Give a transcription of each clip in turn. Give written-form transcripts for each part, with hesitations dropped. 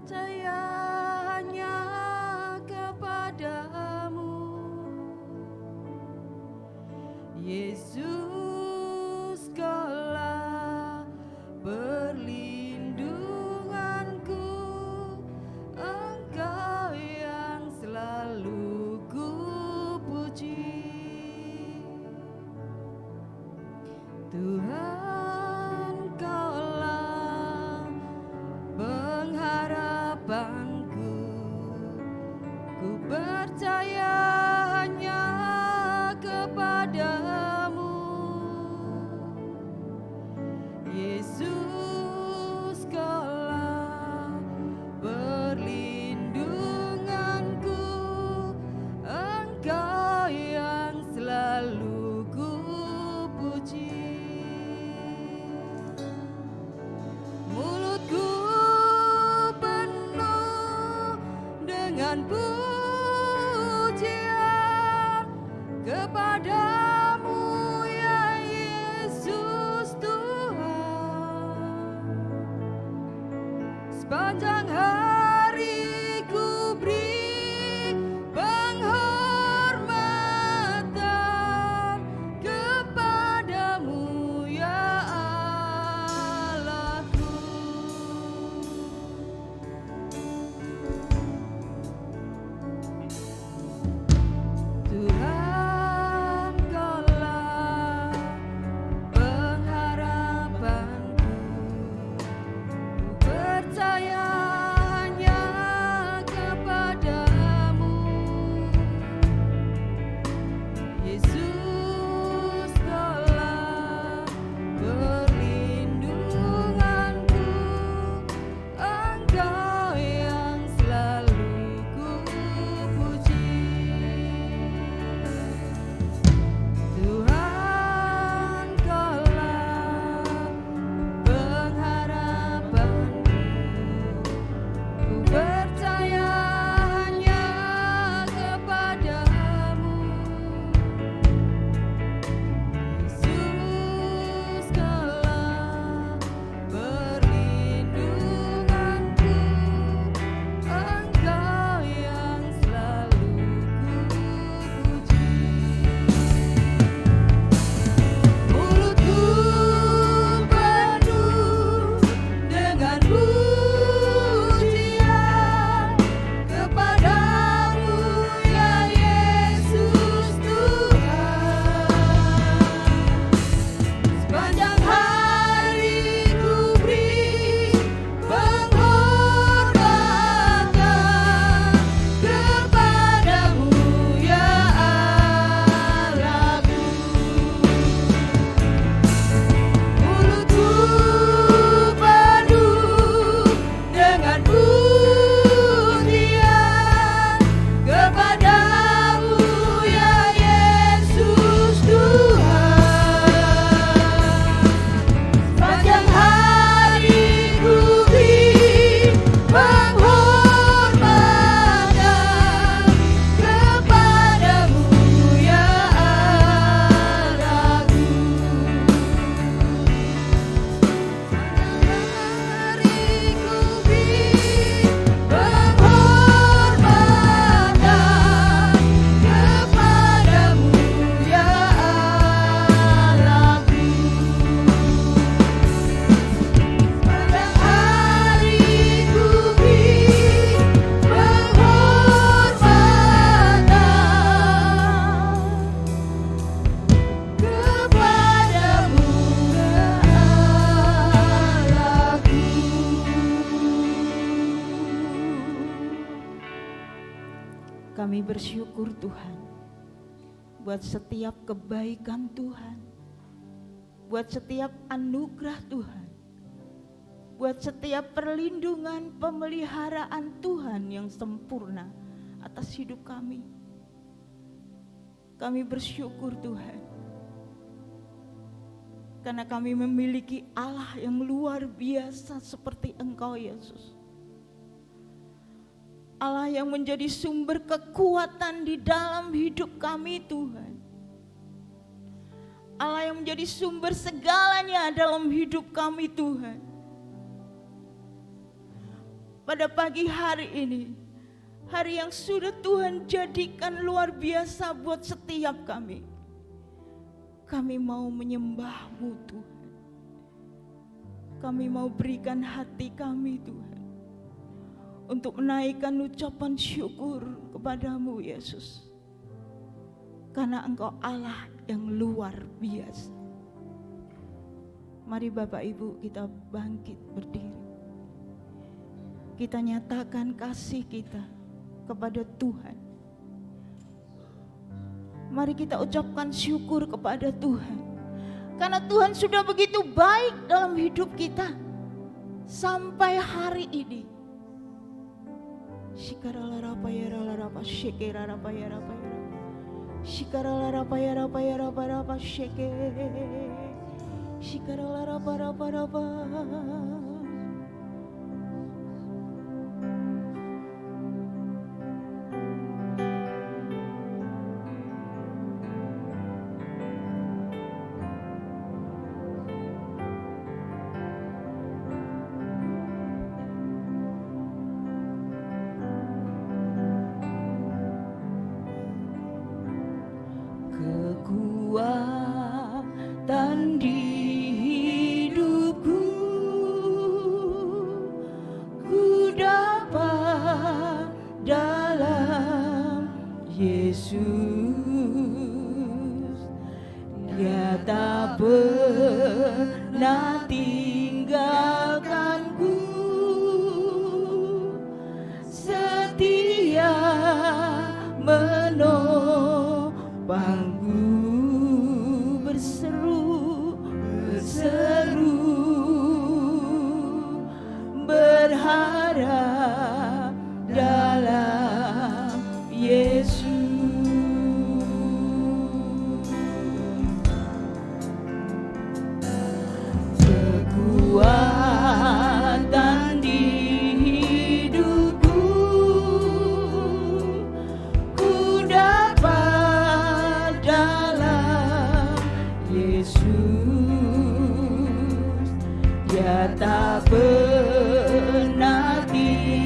percaya hanya kepadamu, Yesus, Kaulah perlindunganku, Engkau yang selalu ku puji. Tuhan, Kaulah pengharapanku, ku percaya hanya kepadamu, Yesus, Kaulah perlindunganku, Engkau yang selalu ku puji. Mulutku penuh dengan pujian kepadamu, ya Yesus Tuhan. Sepanjang hari ku beri penghormatan kepadamu, ya Allahku. Tuhan, Kaulah pengharapanku, ku percaya hanya kepadamu, Yesus, Kaulah perlindunganku, Engkau yang selalu ku puji. Tuhan, Kaulah pengharapanku, ku percaya hanya kepadamu, Yesus, Kaulah perlindunganku, Engkau yang selalu ku puji. Mulutku penuh dengan pujian kepadamu, ya Yesus Tuhan. Sepanjang hari ku beri penghormatan kepadamu, ya Allahku. Mulutku penuh dengan pujian kepadamu, ya Yesus Tuhan. Sepanjang hari ku beri penghormatan kepadamu, ya Allahku. Hari ku beri penghormatan kepadamu, ya Allahku. Pada hari ku beri penghormatan kepadamu, ya Allahku. Kami bersyukur Tuhan buat setiap kebaikan Tuhan, buat setiap anugerah Tuhan, buat setiap perlindungan pemeliharaan Tuhan yang sempurna atas hidup kami. Kami bersyukur Tuhan, karena kami memiliki Allah yang luar biasa seperti Engkau Yesus. Allah yang menjadi sumber kekuatan di dalam hidup kami Tuhan. Allah yang menjadi sumber segalanya dalam hidup kami Tuhan. pada pagi hari ini, hari yang sudah Tuhan jadikan luar biasa buat setiap kami. Kami mau menyembah-Mu Tuhan. Kami mau berikan hati kami Tuhan, untuk menaikkan ucapan syukur kepada-Mu Yesus. Karena Engkau Allah yang luar biasa. Mari Bapak Ibu kita bangkit berdiri. Kita nyatakan kasih kita kepada Tuhan. Mari kita ucapkan syukur kepada Tuhan. Karena Tuhan sudah begitu baik dalam hidup kita sampai hari ini. Shikaralalarapayarapa shekerarapayarapayara. Shikaralalarapayarapayarapa sheke. Shikaralalarapa. Kekuatan di hidupku, ku dapat dalam Yesus. Dia tak pernah tinggalkanku, setia menopangku. Berseru berharap dalam Yesus. Kekuatan di hidupku, ku dapat dalam Yesus. Dia tak pernah tinggalkanku,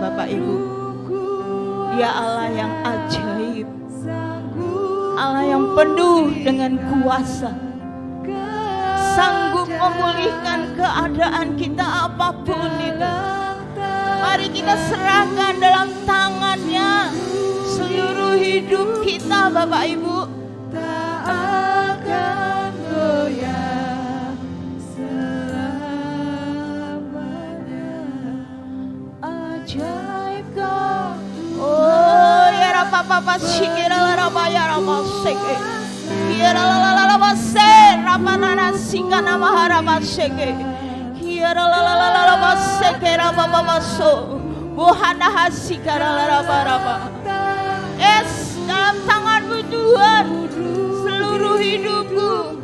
Bapak Ibu. Dia Allah yang ajaib, Allah yang penuh dengan kuasa, sanggup memulihkan keadaan kita apapun itu. Mari kita serahkan dalam tangan-Nya seluruh hidup kita, Bapak Ibu. Tak akan goyah selamanya. Ajaib Kau. Oh, ya Rapa sikira rapa ya rapa seke. Ya la la la la se rapa nana sikana maharapa seke. Ya la la la la la seke rapa baba so. Bohana hasikara rapa rapa. Es dalam tangan-Mu Tuhan seluruh hidupku.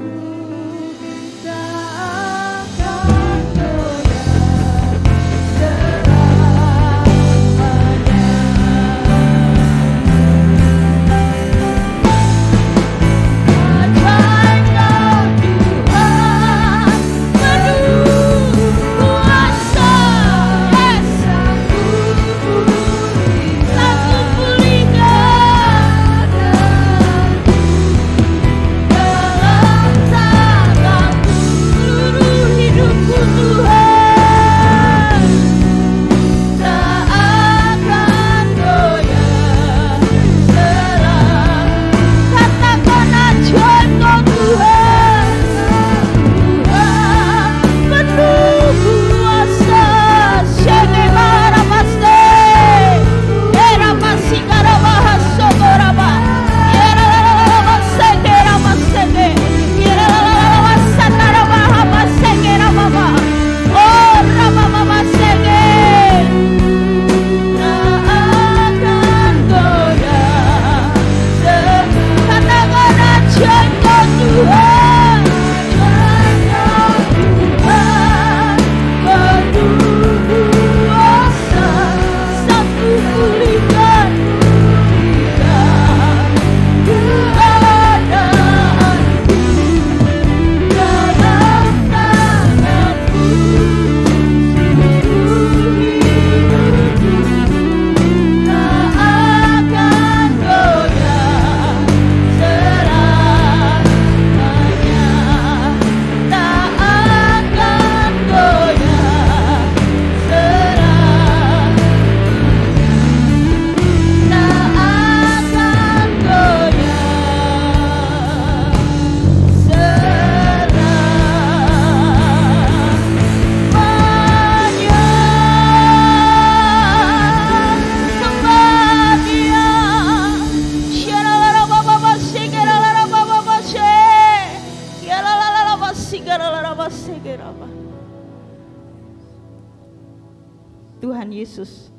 Tuhan Yesus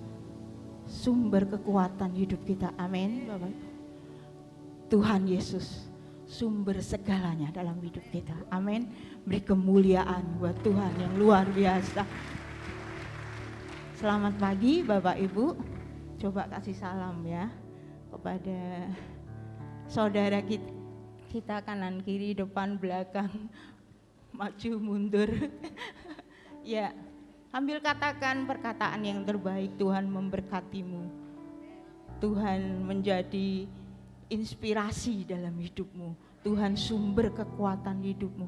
sumber kekuatan hidup kita. Amin, Bapak. Tuhan Yesus sumber segalanya dalam hidup kita. Amin. Beri kemuliaan buat Tuhan yang luar biasa. Selamat pagi Bapak Ibu. Coba kasih salam ya kepada saudara kita kanan kiri, depan belakang, maju mundur. Ya, sambil katakan perkataan yang terbaik. Tuhan memberkatimu. Tuhan menjadi inspirasi dalam hidupmu. Tuhan sumber kekuatan hidupmu.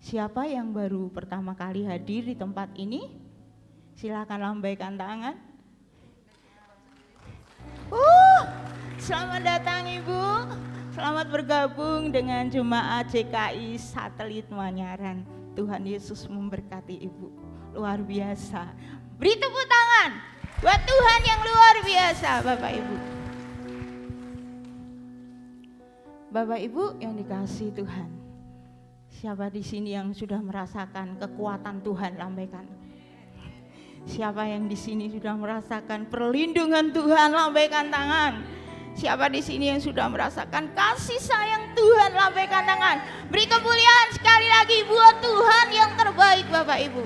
Siapa yang baru pertama kali hadir di tempat ini? Silakan lambaikan tangan. Selamat datang Ibu. Selamat bergabung dengan Jemaat JKI Satelit Manyaran. Tuhan Yesus memberkati Ibu. Luar biasa. Beri tepuk tangan buat Tuhan yang luar biasa, Bapak Ibu. Bapak Ibu yang dikasihi Tuhan. Siapa di sini yang sudah merasakan kekuatan Tuhan? Lambaikan. Siapa yang di sini sudah merasakan perlindungan Tuhan? Lambaikan tangan. Siapa di sini yang sudah merasakan kasih sayang Tuhan? Lambaikan tangan. Beri kemuliaan sekali lagi buat Tuhan yang terbaik, Bapak Ibu.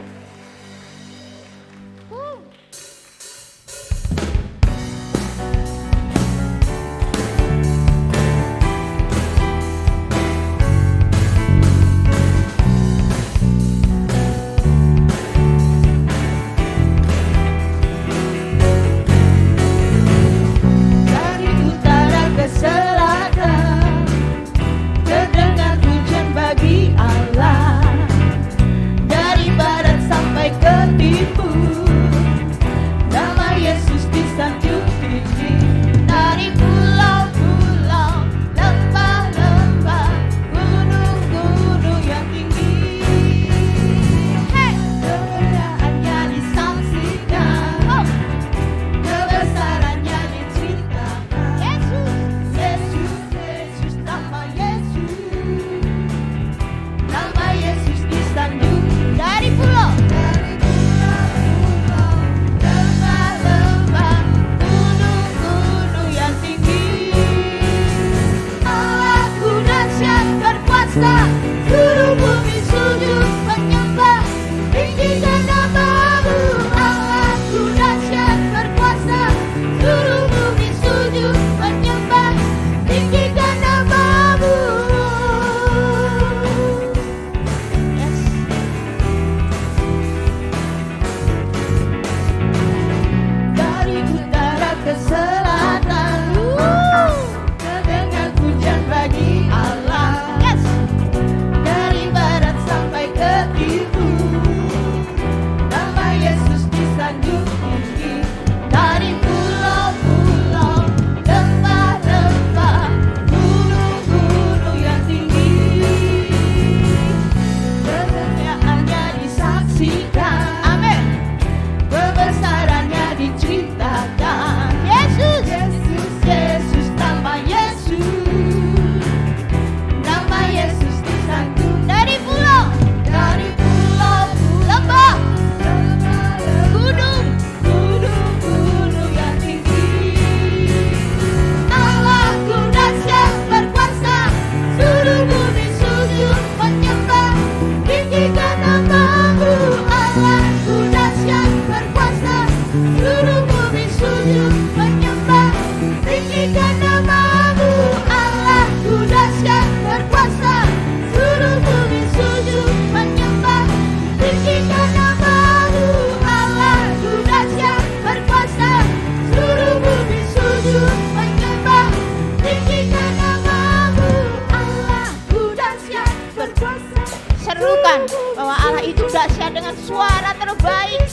suara terbaik,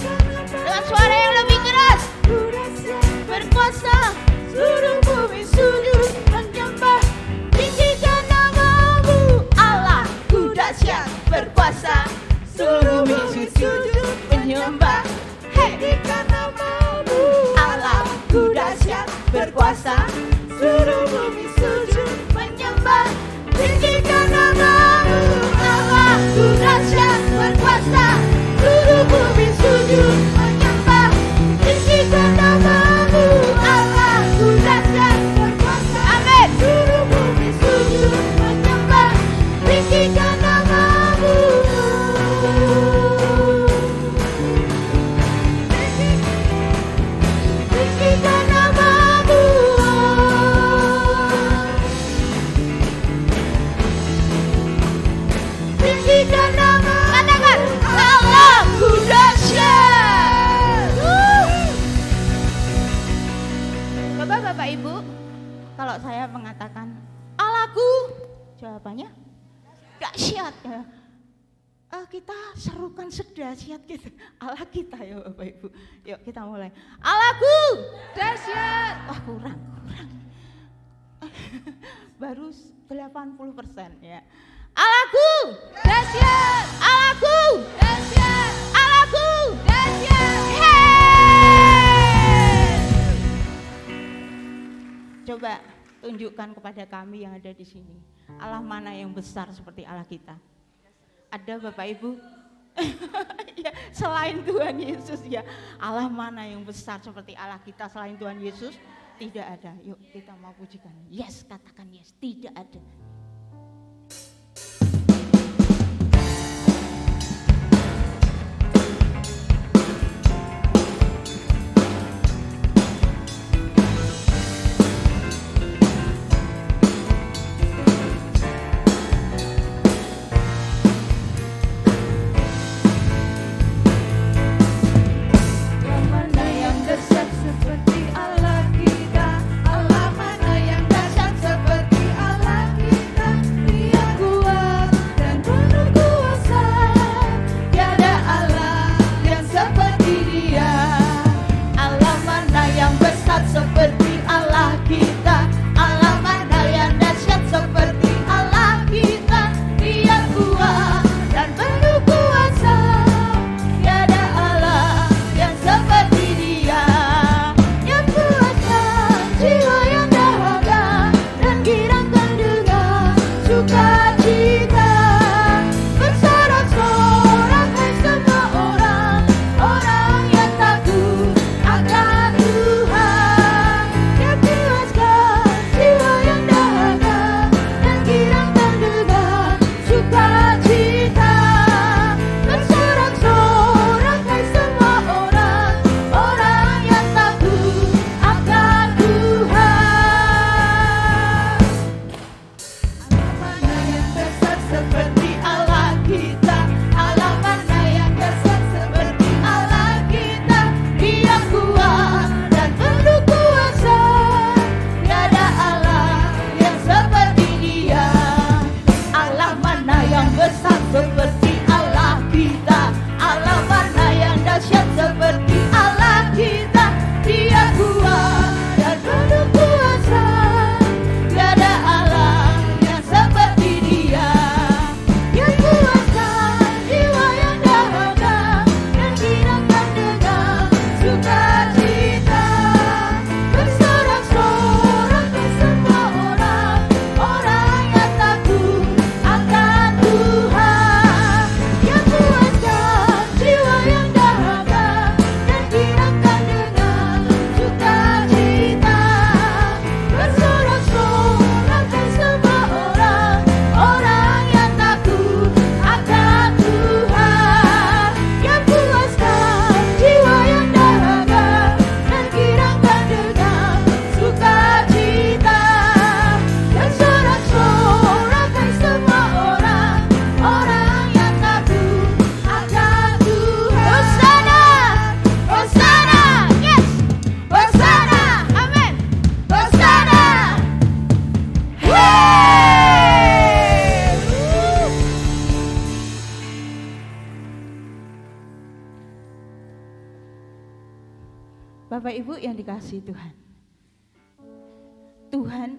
dengan suara yang lebih keras. Berkuasa, seluruh bumi sujud menyembah, tinggikan namamu. Allahku dahsyat, berkuasa, seluruh bumi sujud menyembah, tinggikan namamu. Allahku dahsyat, berkuasa, seluruh bumi sujud menyembah, tinggikan namamu. Allahku dahsyat, berkuasa, seluruh bumi sujud menyembah, tinggikan namamu. Allahku dahsyat, berkuasa, amin. Seluruh bumi sujud menyembah, tinggikan namamu. Tinggikan namamu. Tinggikan nama, katakan Allahku dahsyat. Bapak Ibu, kalau saya mengatakan Allahku, jawabannya dahsyat ya. Kita serukan sedahsyat gitu Allah kita ya Bapak Ibu. Yuk kita mulai. Allahku dahsyat. Wah kurang. Baru 80% ya. Allahku dahsyat. Allahku dahsyat. Allahku dahsyat. Hey! Coba tunjukkan kepada kami yang ada di sini. Allah mana yang besar seperti Allah kita? Ada Bapak Ibu? Ya, selain Tuhan Yesus ya. Allah mana yang besar seperti Allah kita selain Tuhan Yesus? Tidak ada. Yuk kita mau pujikan. Yes, katakan yes. Tidak ada. Allah mana yang dahsyat seperti Allah kita? Bapak Ibu yang dikasihi Tuhan, Tuhan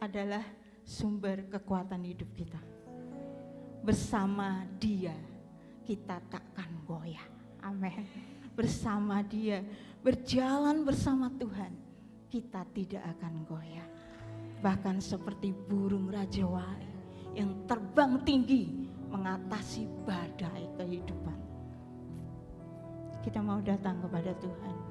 adalah sumber kekuatan hidup kita. Bersama Dia kita takkan goyah. Amin. Bersama Dia, berjalan bersama Tuhan, kita tidak akan goyah. Bahkan seperti burung Raja Wali yang terbang tinggi mengatasi badai kehidupan. Kita mau datang kepada Tuhan.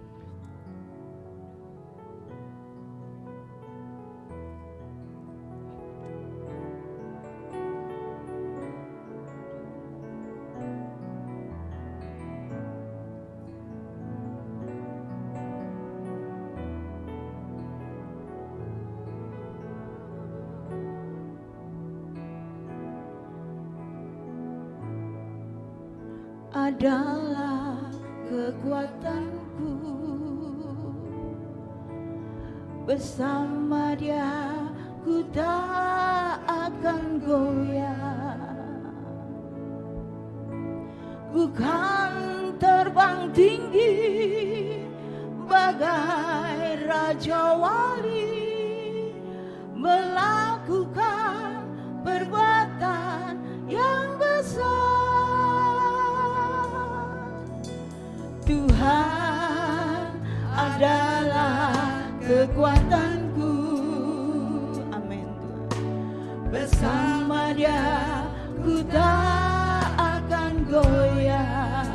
Adalah kekuatanku, bersama Dia ku tak akan goyah. Ku kan terbang tinggi bagai Raja Wali, melakukan perbuatan yang besar. Tuhan adalah kekuatanku. Amin Tuhan. Bersama Dia ku tak akan goyah.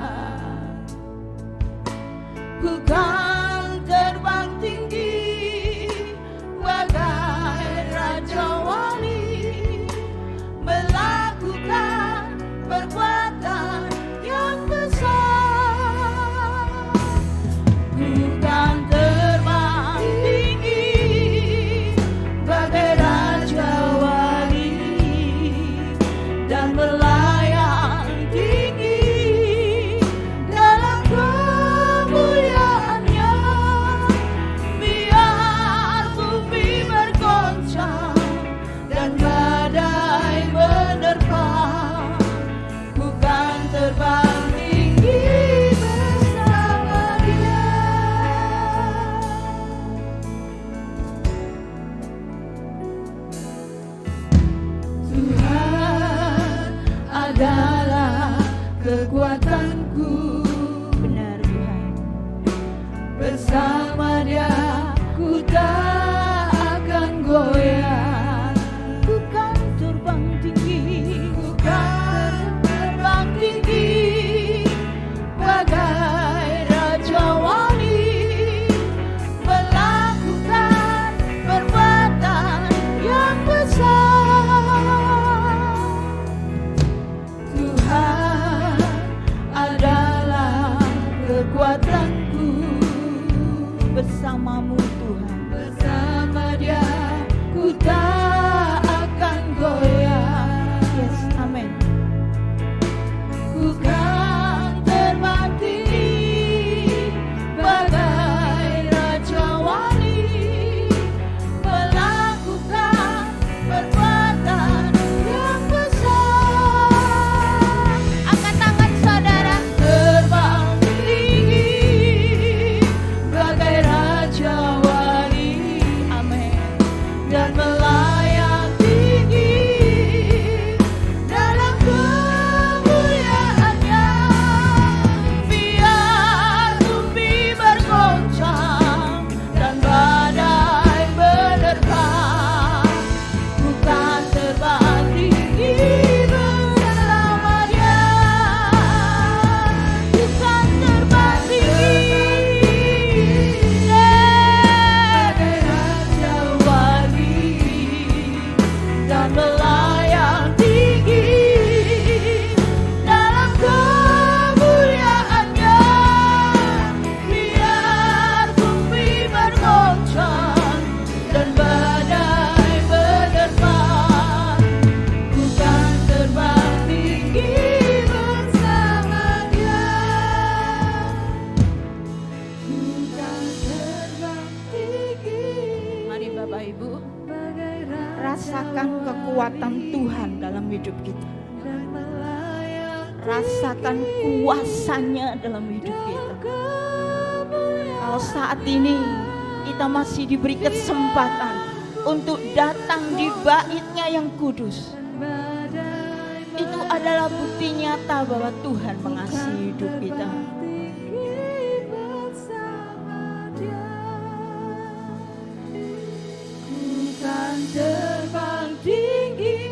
Ku kan terbang tinggi bagai Raja Wali, melakukan perbuatan yang besar. Kekuatanku, benar Tuhan. Bersama Dia ku tak akan goyah. Ku kan terbang tinggi, ku kan terbang tinggi bagai Raja Wali, melakukan perbuatan yang besar. Tuhan adalah kekuatanku, bersamamu Tuhan. Bersama Dia ku tak akan goyah. Yes, amin. Ku kan terbang tinggi bagai Raja Wali, melakukan perbuatan yang besar. Angkat tangan saudara. Terbang tinggi bagai Raja Wali, amin. Dan melayang tinggi dalam kemuliaan-Nya. Biar bumi bergoncang dan badai menerpa, ku kan terbang tinggi bersama Dia. Ku kan terbang tinggi bagai Raja Wali, dan melayang tinggi dalam kemuliaan-Nya. Biar bumi bergoncang dan badai menerpa, ku kan terbang tinggi bersama Dia. Ku kan terbang tinggi. Mari Bapak Ibu, rasakan kekuatan Tuhan dalam hidup kita. Rasakan kuasanya dalam hidup kita. Kalau saat ini kita masih diberi kesempatan untuk datang di bait-Nya yang kudus, itu adalah bukti nyata bahwa Tuhan mengasihi hidup kita. Bukan terbang tinggi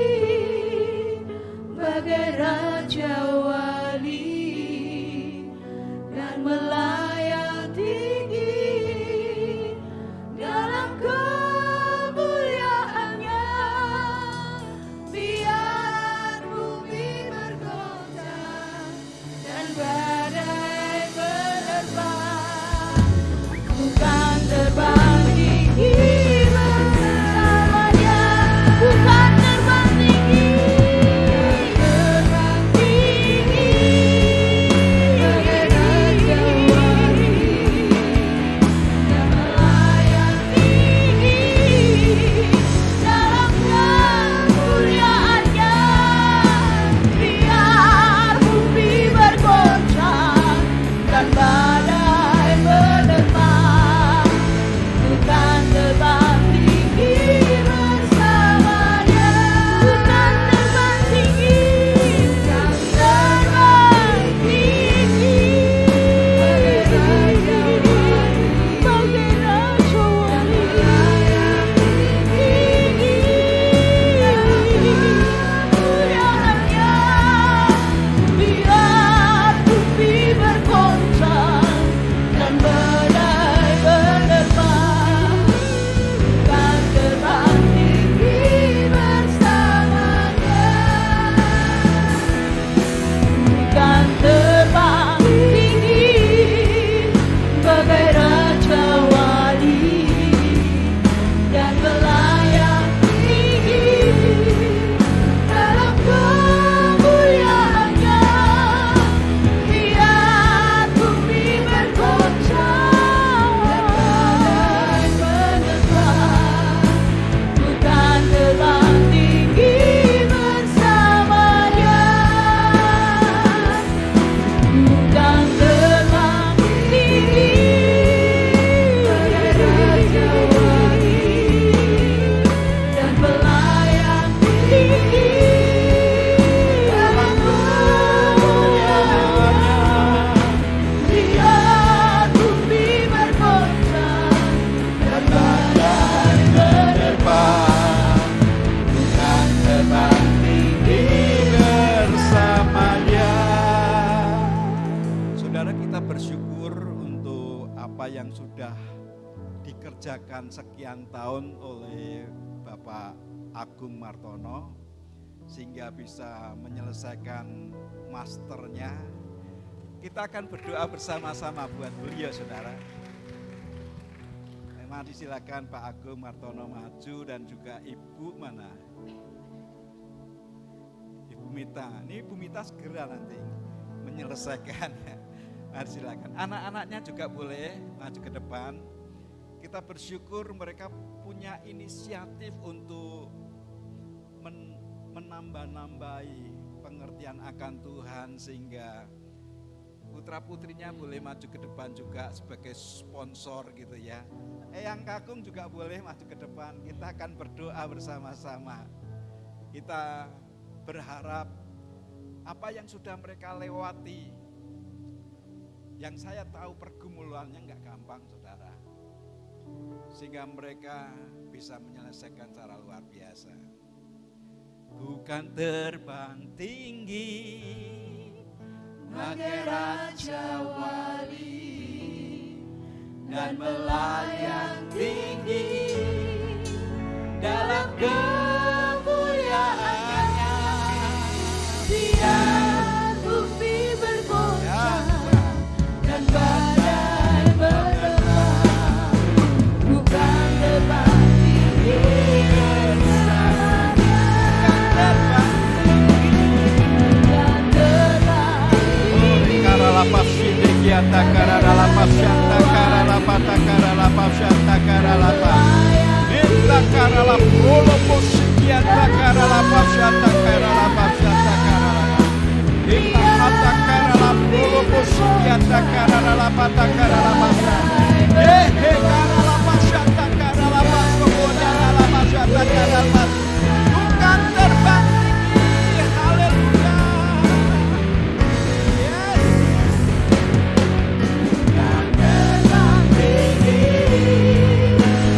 bagai raja wali dan melayang tinggi dalam kemuliaannya, biar bumi bergoncang dan badai menerpa. Bukan terbang tinggi bersamanya, bukan terbang tinggi, terbang tinggi bagai raja wali dan melayang tinggi dalam kemuliaannya, biar bumi bergoncang dan badai menerpa. Bukan terbang tinggi bersamanya, bukan terbang tinggi, bukan terbang tinggi bagai raja wali, bagai raja wali tinggi kemuliaannya, biar bumi bergoncang dan badai menerpa. Bukan terbang tinggi bersamanya, bukan terbang tinggi bagai raja wali dan melayang tinggi dalam kemuliaannya, biar bumi bergoncang dan badai menerpa. Bukan terbang tinggi bersamanya, bukan terbang tinggi bagai raja wali dan melayang tinggi dalam kemuliaannya, biar bumi bergoncang dan badai menerpa. Bukan terbang tinggi bersamanya. Saudara, kita bersyukur untuk apa yang sudah dikerjakan sekian tahun oleh Bapak Agung Martono, sehingga bisa menyelesaikan masternya. Kita akan berdoa bersama-sama buat beliau, saudara. Mari silakan Pak Agung Martono maju, dan juga Ibu mana? Ibu Mita. Ini Ibu Mita segera nanti menyelesaikannya. Mari silakan. Anak-anaknya juga boleh maju ke depan. Kita bersyukur mereka punya inisiatif untuk menambah-nambahi pengertian akan Tuhan, sehingga putra-putrinya boleh maju ke depan juga sebagai sponsor gitu ya. Eyang Kakung juga boleh maju ke depan. Kita akan berdoa bersama-sama. Kita berharap apa yang sudah mereka lewati, yang saya tahu pergumulannya nggak gampang, saudara, sehingga mereka bisa menyelesaikan secara luar biasa. Bukan terbang tinggi bagai raja wali dan melayang tinggi dalam kemuliaannya, biar bumi bergoncang dan badai menerpa. Bukan terbang tinggi bersamanya, bukan terbang tinggi. lapas sidikiata karara lapas syanta karara pata karara lapas syanta karara lapas minta karara polo posikiata karara lapas syanta karara lapas syanta karara lapas minta kata karara polo posikiata karara lapata karara lapas. Bukan terbang tinggi, haleluya. Yes. Bukan terbang tinggi,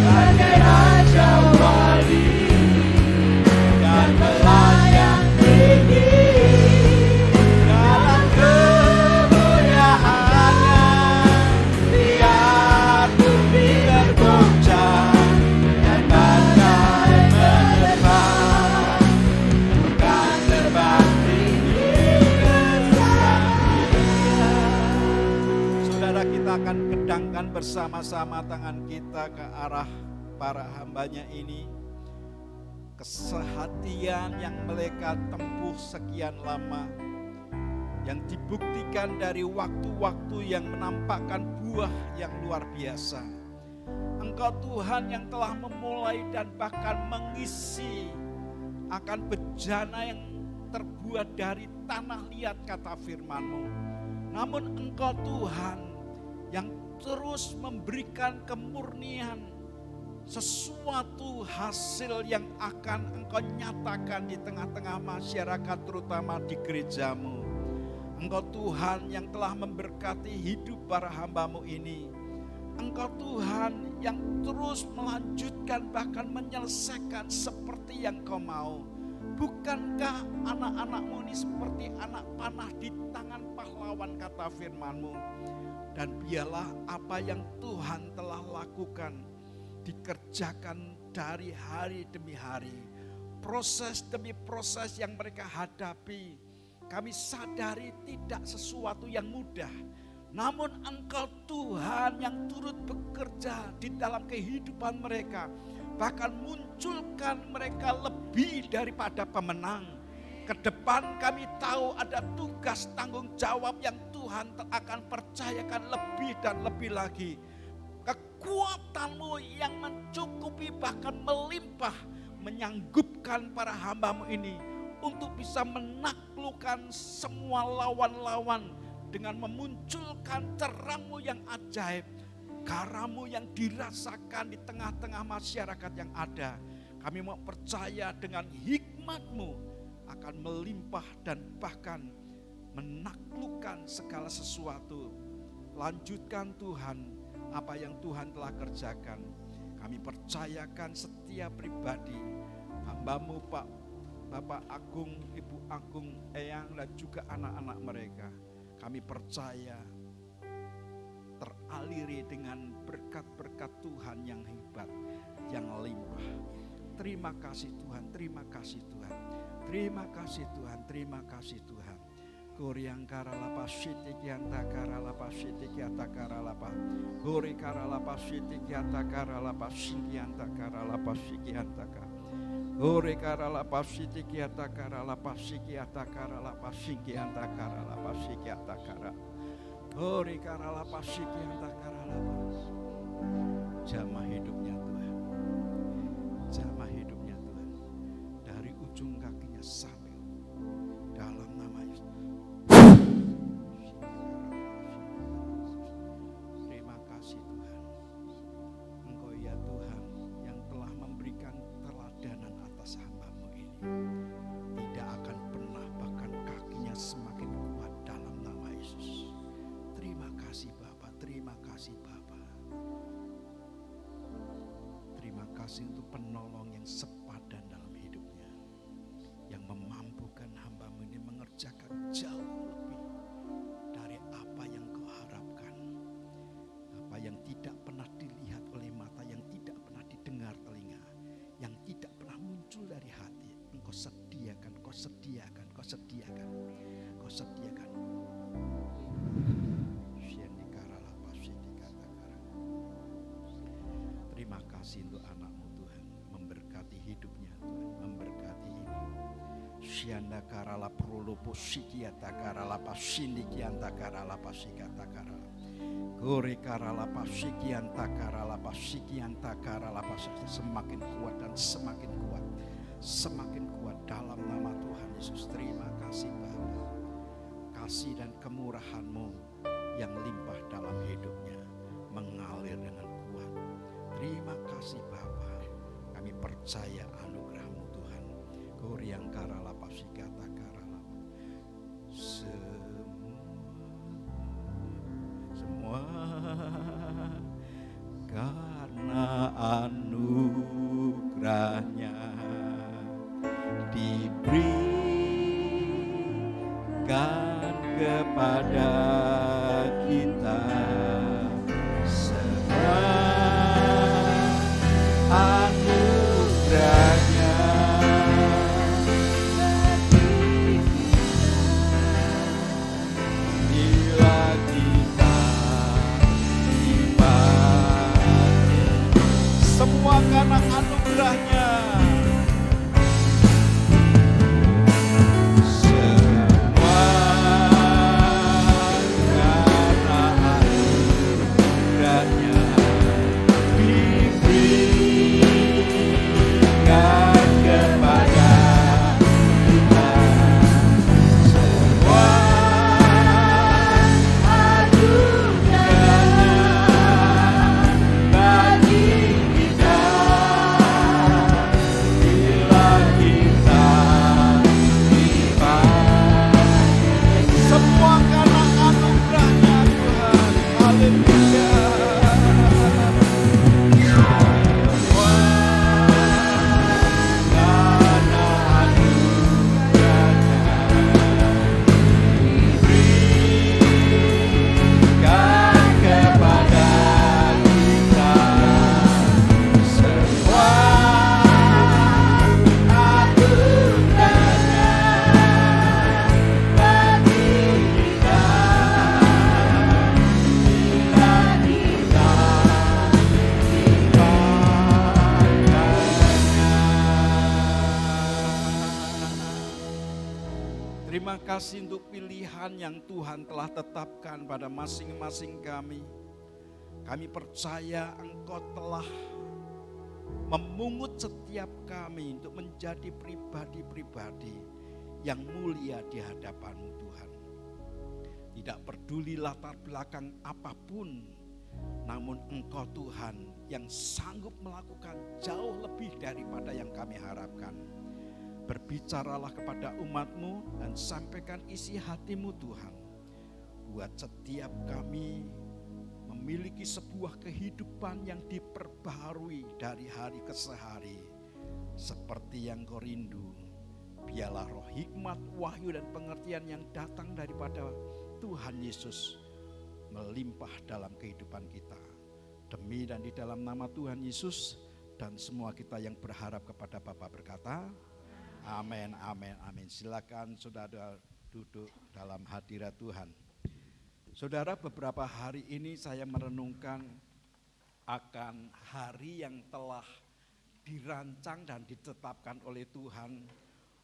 bagai raja wali, dan melayang tinggi dalam kemuliaannya. Biar bumi bergoncang dan badai menerbang, bukan terbang tinggi bersama Dia. Saudara, kita akan kedangkan bersama-sama tangan kita ke arah para hambanya ini. Kesehatian yang mereka tempuh sekian lama, yang dibuktikan dari waktu-waktu yang menampakkan buah yang luar biasa. Engkau Tuhan yang telah memulai dan bahkan mengisi akan bejana yang terbuat dari tanah liat, kata firman-Mu. Namun Engkau Tuhan yang terus memberikan kemurnian, sesuatu hasil yang akan Engkau nyatakan di tengah-tengah masyarakat, terutama di gereja-Mu. Engkau Tuhan yang telah memberkati hidup para hamba-Mu ini. Engkau Tuhan yang terus melanjutkan bahkan menyelesaikan seperti yang Kau mau. Bukankah anak-anak-Mu ini seperti anak panah di tangan pahlawan, kata firman-Mu. Dan biarlah apa yang Tuhan telah lakukan dikerjakan dari hari demi hari. Proses demi proses yang mereka hadapi, kami sadari tidak sesuatu yang mudah. Namun Engkau Tuhan yang turut bekerja di dalam kehidupan mereka. Bahkan munculkan mereka lebih daripada pemenang. Ke depan kami tahu ada tugas tanggung jawab yang Tuhan akan percayakan lebih dan lebih lagi. Kekuatan-Mu yang mencukupi bahkan melimpah menyanggupkan para hamba-Mu ini untuk bisa menaklukkan semua lawan-lawan dengan memunculkan terang-Mu yang ajaib, karya-Mu yang dirasakan di tengah-tengah masyarakat yang ada. Kami mau percaya dengan hikmat-Mu akan melimpah dan bahkan menaklukkan segala sesuatu. Lanjutkan Tuhan apa yang Tuhan telah kerjakan. Kami percayakan setiap pribadi, hamba-Mu Bapak Agung, Ibu Agung, Eyang, dan juga anak-anak mereka. Kami percaya teraliri dengan berkat-berkat Tuhan yang hebat, yang limpah. Terima kasih Tuhan, terima kasih Tuhan. Terima kasih Tuhan, terima kasih Tuhan. Koryang karalapa sitik yanta karalapa sitik yanta karalapa. Gori karalapa sitik yanta karalapa singkianta karalapa sikianta ka. Gori karalapa sitik yanta karalapa sikianta karalapa singkianta karalapa sikianta kara. Gori karalapa sikianta karalapa. Jamah hidupnya Tuhan. Jamah hidupnya Tuhan. Dari ujung kakinya sampai dalam nama Yesus. Terima kasih Tuhan. Engkau ya Tuhan yang telah memberikan teladanan atas hamba-Mu ini. Tidak akan pernah bahkan kakinya semakin kuat dalam nama Yesus. Terima kasih Bapa, terima kasih Bapa. Terima kasih untuk penolong yang sepadan dalam hidupnya, yang memampukan hamba-Mu ini mengerjakan jauh lebih dari apa yang Kau harapkan, apa yang tidak pernah dilihat oleh mata, yang tidak pernah didengar telinga, yang tidak pernah muncul dari hati. Engkau sediakan, Kau sediakan, Kau sediakan, Kau sediakan. Terima kasih untuk anak-Mu Tuhan, memberkati hidupnya Tuhan, memberkati ini. Syanda karala prolopo sikiata karala pasindikianta karala pasikata karala. Gore karala pasikianta karala pasikianta karala pasik, semakin kuat dan semakin kuat. Semakin kuat dalam nama Tuhan Yesus. Terima kasih Bapa. Kasih dan kemurahan-Mu yang limpah dalam hidupnya. mengalir dengan kuat. Terima kasih Bapa, kami percaya anugerah-Mu Tuhan. Kuriang karala pasikata karala. Semua karena anugerahnya diberikan kepada kita. Semua anugerahnya bila kita dipakai. Semua karena anugerahnya. Terima kasih untuk pilihan yang Tuhan telah tetapkan pada masing-masing kami. Kami percaya Engkau telah memungut setiap kami untuk menjadi pribadi-pribadi yang mulia di hadapan-Mu Tuhan. Tidak peduli latar belakang apapun, namun Engkau Tuhan yang sanggup melakukan jauh lebih daripada yang kami harapkan. Berbicaralah kepada umat-Mu dan sampaikan isi hati-Mu Tuhan. Buat setiap kami memiliki sebuah kehidupan yang diperbaharui dari hari ke hari. Seperti yang Kau rindu, biarlah roh hikmat, wahyu dan pengertian yang datang daripada Tuhan Yesus melimpah dalam kehidupan kita. Demi dan di dalam nama Tuhan Yesus, dan semua kita yang berharap kepada Bapa berkata, amin, amin, amin. Silakan saudara duduk dalam hadirat Tuhan. Saudara, beberapa hari ini saya merenungkan akan hari yang telah dirancang dan ditetapkan oleh Tuhan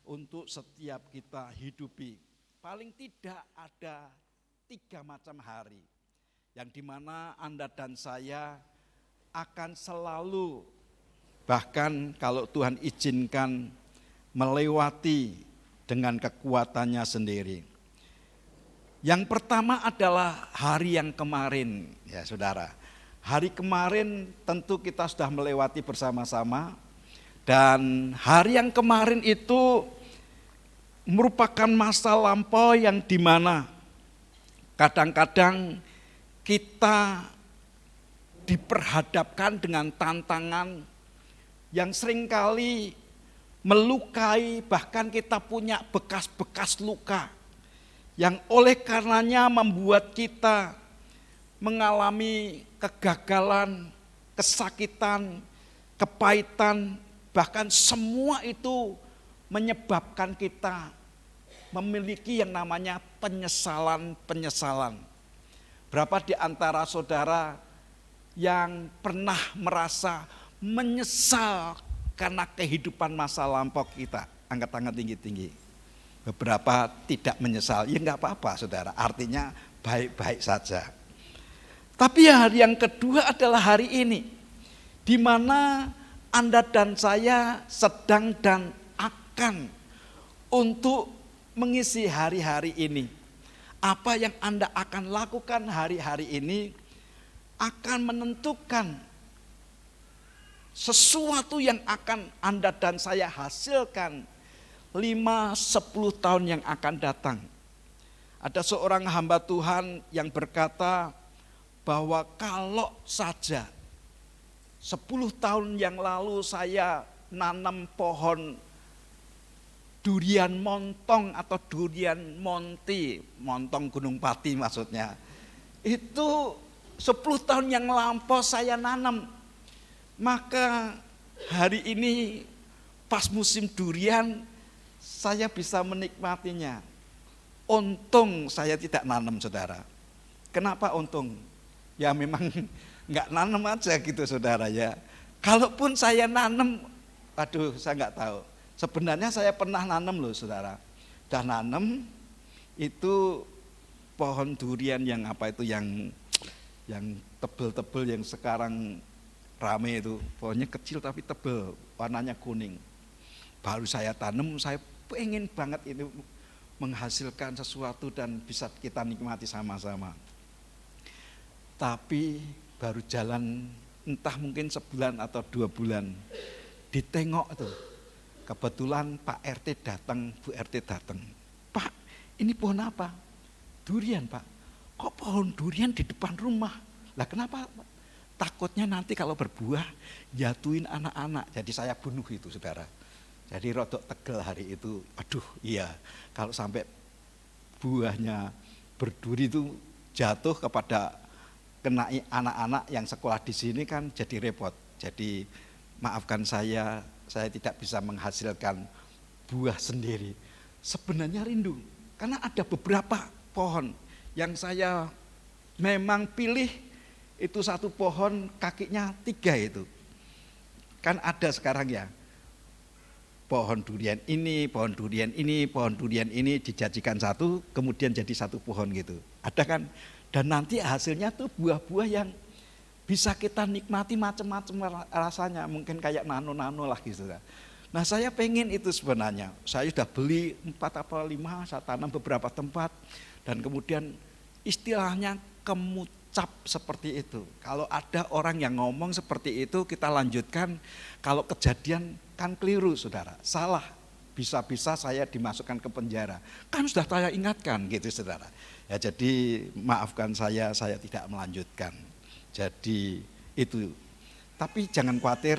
untuk setiap kita hidupi. Paling tidak ada 3 macam hari yang dimana Anda dan saya akan selalu, bahkan kalau Tuhan izinkan, melewati dengan kekuatannya sendiri. Yang pertama adalah hari yang kemarin, ya saudara. Hari kemarin tentu kita sudah melewati bersama-sama, dan hari yang kemarin itu merupakan masa lampau yang dimana kadang-kadang kita diperhadapkan dengan tantangan yang seringkali melukai, bahkan kita punya bekas-bekas luka yang oleh karenanya membuat kita mengalami kegagalan, kesakitan, kepahitan, bahkan semua itu menyebabkan kita memiliki yang namanya penyesalan-penyesalan. Berapa di antara saudara yang pernah merasa menyesal karena kehidupan masa lampau kita? Angkat tangan tinggi-tinggi. Beberapa tidak menyesal, ya enggak apa-apa saudara, artinya baik-baik saja. Tapi hari yang kedua adalah hari ini, di mana Anda dan saya sedang dan akan untuk mengisi hari-hari ini. Apa yang Anda akan lakukan hari-hari ini akan menentukan sesuatu yang akan Anda dan saya hasilkan 5-10 tahun yang akan datang. Ada seorang hamba Tuhan yang berkata bahwa kalau saja 10 tahun yang lalu saya nanam pohon durian montong atau durian monti, montong Gunung Pati maksudnya. Itu 10 tahun yang lampau saya nanam. Maka hari ini pas musim durian saya bisa menikmatinya. Untung saya tidak nanam, saudara. Kenapa untung? Ya memang enggak nanam aja gitu, saudara ya. Kalaupun saya nanam, aduh saya enggak tahu. Sebenarnya saya pernah nanam loh, saudara. Dah nanam itu pohon durian yang apa itu yang tebel-tebel yang sekarang rame itu. Pohonnya kecil tapi tebel, warnanya kuning. Baru saya tanam, saya pengen banget ini menghasilkan sesuatu dan bisa kita nikmati sama-sama. Tapi baru jalan entah mungkin sebulan atau 2 bulan, ditengok tuh. Kebetulan Pak RT datang, Bu RT datang. Pak, ini pohon apa? Durian, Pak. Kok pohon durian di depan rumah? Lah kenapa? Takutnya nanti kalau berbuah jatuhin anak-anak. Jadi saya bunuh itu, saudara. Jadi rodok tegel hari itu. Aduh, iya. Kalau sampai buahnya berduri itu jatuh kepada kena anak-anak yang sekolah di sini kan jadi repot. Jadi maafkan saya tidak bisa menghasilkan buah sendiri. Sebenarnya rindu, karena ada beberapa pohon yang saya memang pilih, itu satu pohon kakinya 3 itu. Kan ada sekarang ya, pohon durian ini, pohon durian ini, pohon durian ini dijajikan satu, kemudian jadi satu pohon gitu. Ada kan, dan nanti hasilnya tuh buah-buah yang bisa kita nikmati macam-macam rasanya, mungkin kayak nano-nano lah gitu. Nah saya pengen itu sebenarnya, saya sudah beli 4 atau 5, saya tanam beberapa tempat, dan kemudian istilahnya kemucap seperti itu. Kalau ada orang yang ngomong seperti itu kita lanjutkan, kalau kejadian kan keliru, saudara, salah. Bisa-bisa saya dimasukkan ke penjara, kan sudah saya ingatkan gitu, saudara. Ya jadi maafkan saya tidak melanjutkan. Jadi itu, tapi jangan khawatir,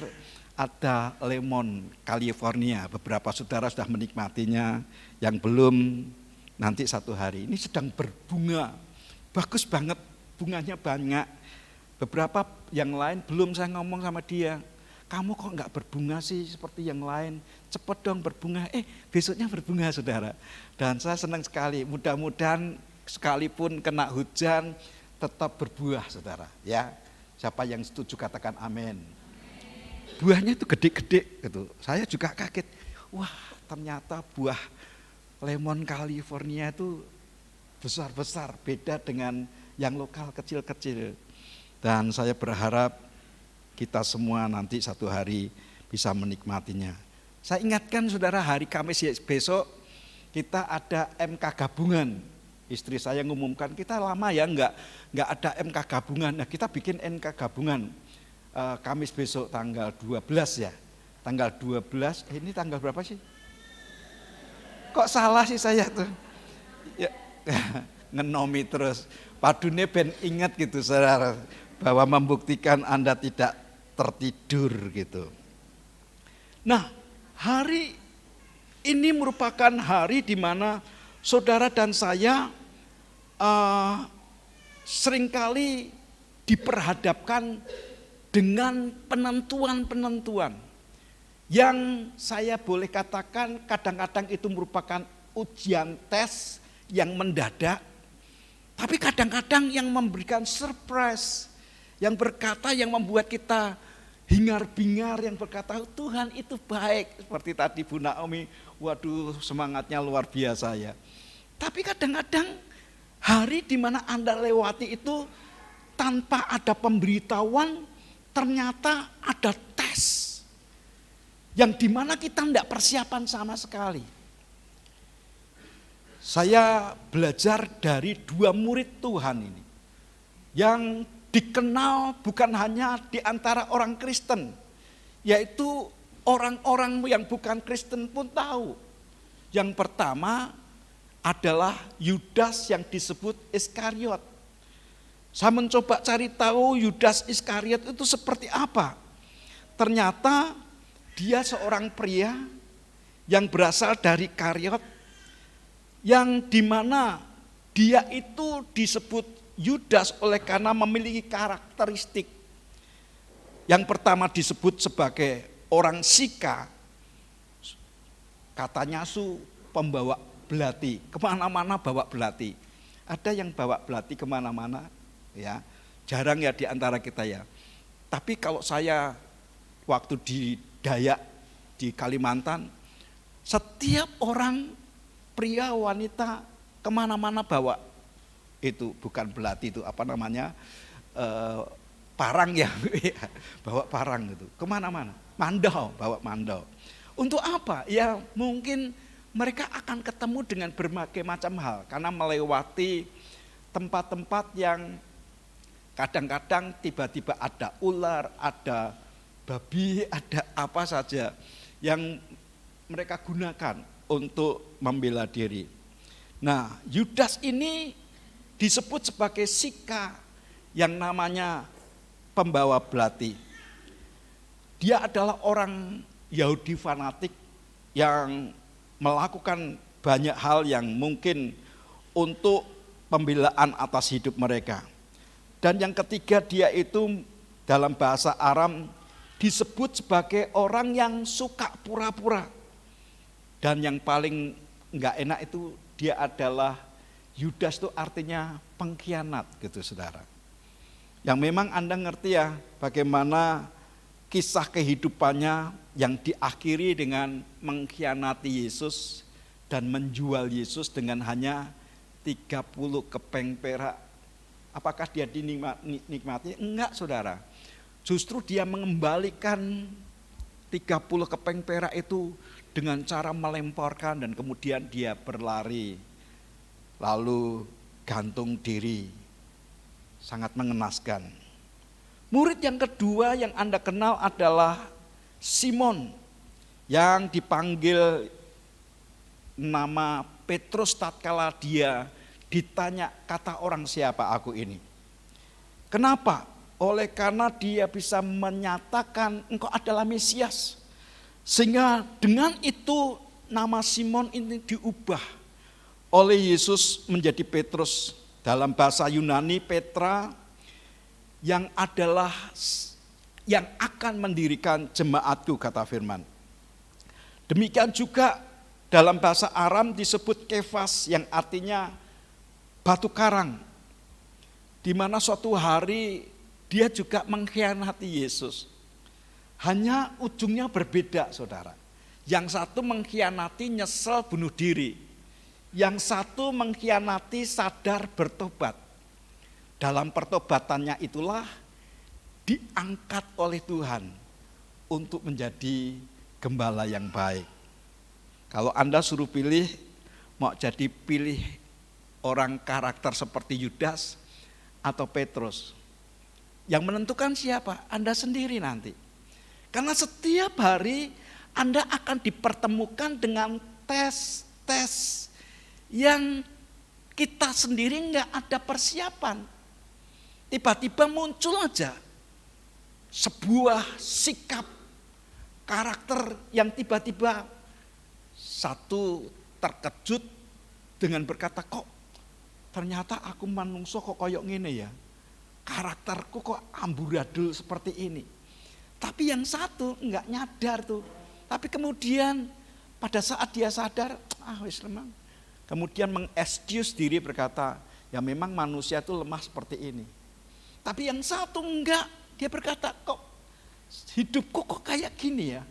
ada lemon California, beberapa saudara sudah menikmatinya, yang belum nanti satu hari ini sedang berbunga, bagus banget, bunganya banyak. Beberapa yang lain belum saya ngomong sama dia, kamu kok enggak berbunga sih seperti yang lain, cepet dong berbunga, besoknya berbunga, saudara. Dan saya senang sekali, mudah-mudahan sekalipun kena hujan, tetap berbuah, saudara. Ya, siapa yang setuju katakan amin. Buahnya itu gede-gede gitu. Saya juga kaget. Wah, ternyata buah lemon California itu besar-besar, beda dengan yang lokal kecil-kecil. Dan saya berharap kita semua nanti satu hari bisa menikmatinya. Saya ingatkan saudara, hari Kamis besok kita ada MK gabungan. Istri saya ngumumkan, kita lama ya enggak ada MK gabungan. Nah kita bikin MK gabungan Kamis besok tanggal 12 ya. Tanggal 12, ini tanggal berapa sih? Kok salah sih saya tuh? Ya, ngenomi terus. Padune ben ingat gitu, saudara, bahwa membuktikan Anda tidak tertidur gitu. Nah, hari ini merupakan hari di mana saudara dan saya seringkali diperhadapkan dengan penentuan-penentuan yang saya boleh katakan kadang-kadang itu merupakan ujian tes yang mendadak, tapi kadang-kadang yang memberikan surprise, yang berkata, yang membuat kita hingar-bingar, yang berkata Tuhan itu baik. Seperti tadi Bu Naomi, waduh semangatnya luar biasa ya. Tapi kadang-kadang hari di mana Anda lewati itu tanpa ada pemberitahuan, ternyata ada tes yang dimana kita tidak persiapan sama sekali. Saya belajar dari 2 murid Tuhan ini, yang dikenal bukan hanya di antara orang Kristen, yaitu orang-orang yang bukan Kristen pun tahu. Yang pertama adalah Yudas yang disebut Iskariot. Saya mencoba cari tahu Yudas Iskariot itu seperti apa. Ternyata dia seorang pria yang berasal dari Kariot, yang dimana dia itu disebut Yudas oleh karena memiliki karakteristik. Yang pertama disebut sebagai orang Sika, katanya pembawa belati, kemana-mana bawa belati. Ada yang bawa belati kemana-mana, ya jarang ya di antara kita ya. Tapi kalau saya waktu di Dayak di Kalimantan, setiap orang pria wanita kemana-mana bawa itu, bukan belati, itu apa namanya, parang ya, bawa parang itu kemana-mana, mandau, bawa mandau. Untuk apa? Ya mungkin mereka akan ketemu dengan berbagai macam hal, karena melewati tempat-tempat yang kadang-kadang tiba-tiba ada ular, ada babi, ada apa saja yang mereka gunakan untuk membela diri. Nah, Yudas ini disebut sebagai Sika yang namanya pembawa belati. Dia adalah orang Yahudi fanatik yang melakukan banyak hal yang mungkin untuk pembelaan atas hidup mereka. Dan yang ketiga, dia itu dalam bahasa Aram disebut sebagai orang yang suka pura-pura. Dan yang paling enggak enak itu dia adalah Yudas, itu artinya pengkhianat gitu saudara. Yang memang Anda ngerti ya bagaimana kisah kehidupannya yang diakhiri dengan mengkhianati Yesus dan menjual Yesus dengan hanya 30 kepeng perak. Apakah dia dinikmati? Enggak saudara. Justru dia mengembalikan 30 kepeng perak itu dengan cara melemparkan dan kemudian dia berlari. Lalu gantung diri. Sangat mengenaskan. Murid yang kedua yang Anda kenal adalah Simon, yang dipanggil nama Petrus tatkala dia ditanya, kata orang siapa aku ini? Kenapa? Oleh karena dia bisa menyatakan engkau adalah Mesias. Sehingga dengan itu nama Simon ini diubah oleh Yesus menjadi Petrus. Dalam bahasa Yunani Petra, yang adalah yang akan mendirikan jemaatku, kata firman. Demikian juga dalam bahasa Aram disebut Kefas, yang artinya batu karang. Di mana suatu hari dia juga mengkhianati Yesus. Hanya ujungnya berbeda saudara. Yang satu mengkhianati nyesel bunuh diri. Yang satu mengkhianati sadar bertobat. Dalam pertobatannya itulah diangkat oleh Tuhan untuk menjadi gembala yang baik. Kalau Anda suruh pilih, mau jadi pilih orang karakter seperti Yudas atau Petrus. Yang menentukan siapa? Anda sendiri nanti. Karena setiap hari Anda akan dipertemukan dengan tes-tes yang kita sendiri enggak ada persiapan. Tiba-tiba muncul aja sebuah sikap karakter yang tiba-tiba satu terkejut dengan berkata, kok ternyata aku manungso kok koyok ngene ya. Karakterku kok amburadul seperti ini. Tapi yang satu enggak nyadar tuh. Tapi kemudian pada saat dia sadar, wis lemah. Kemudian mengexcuse diri berkata, ya memang manusia itu lemah seperti ini. Tapi yang satu enggak, dia berkata, kok hidupku kok kayak gini ya.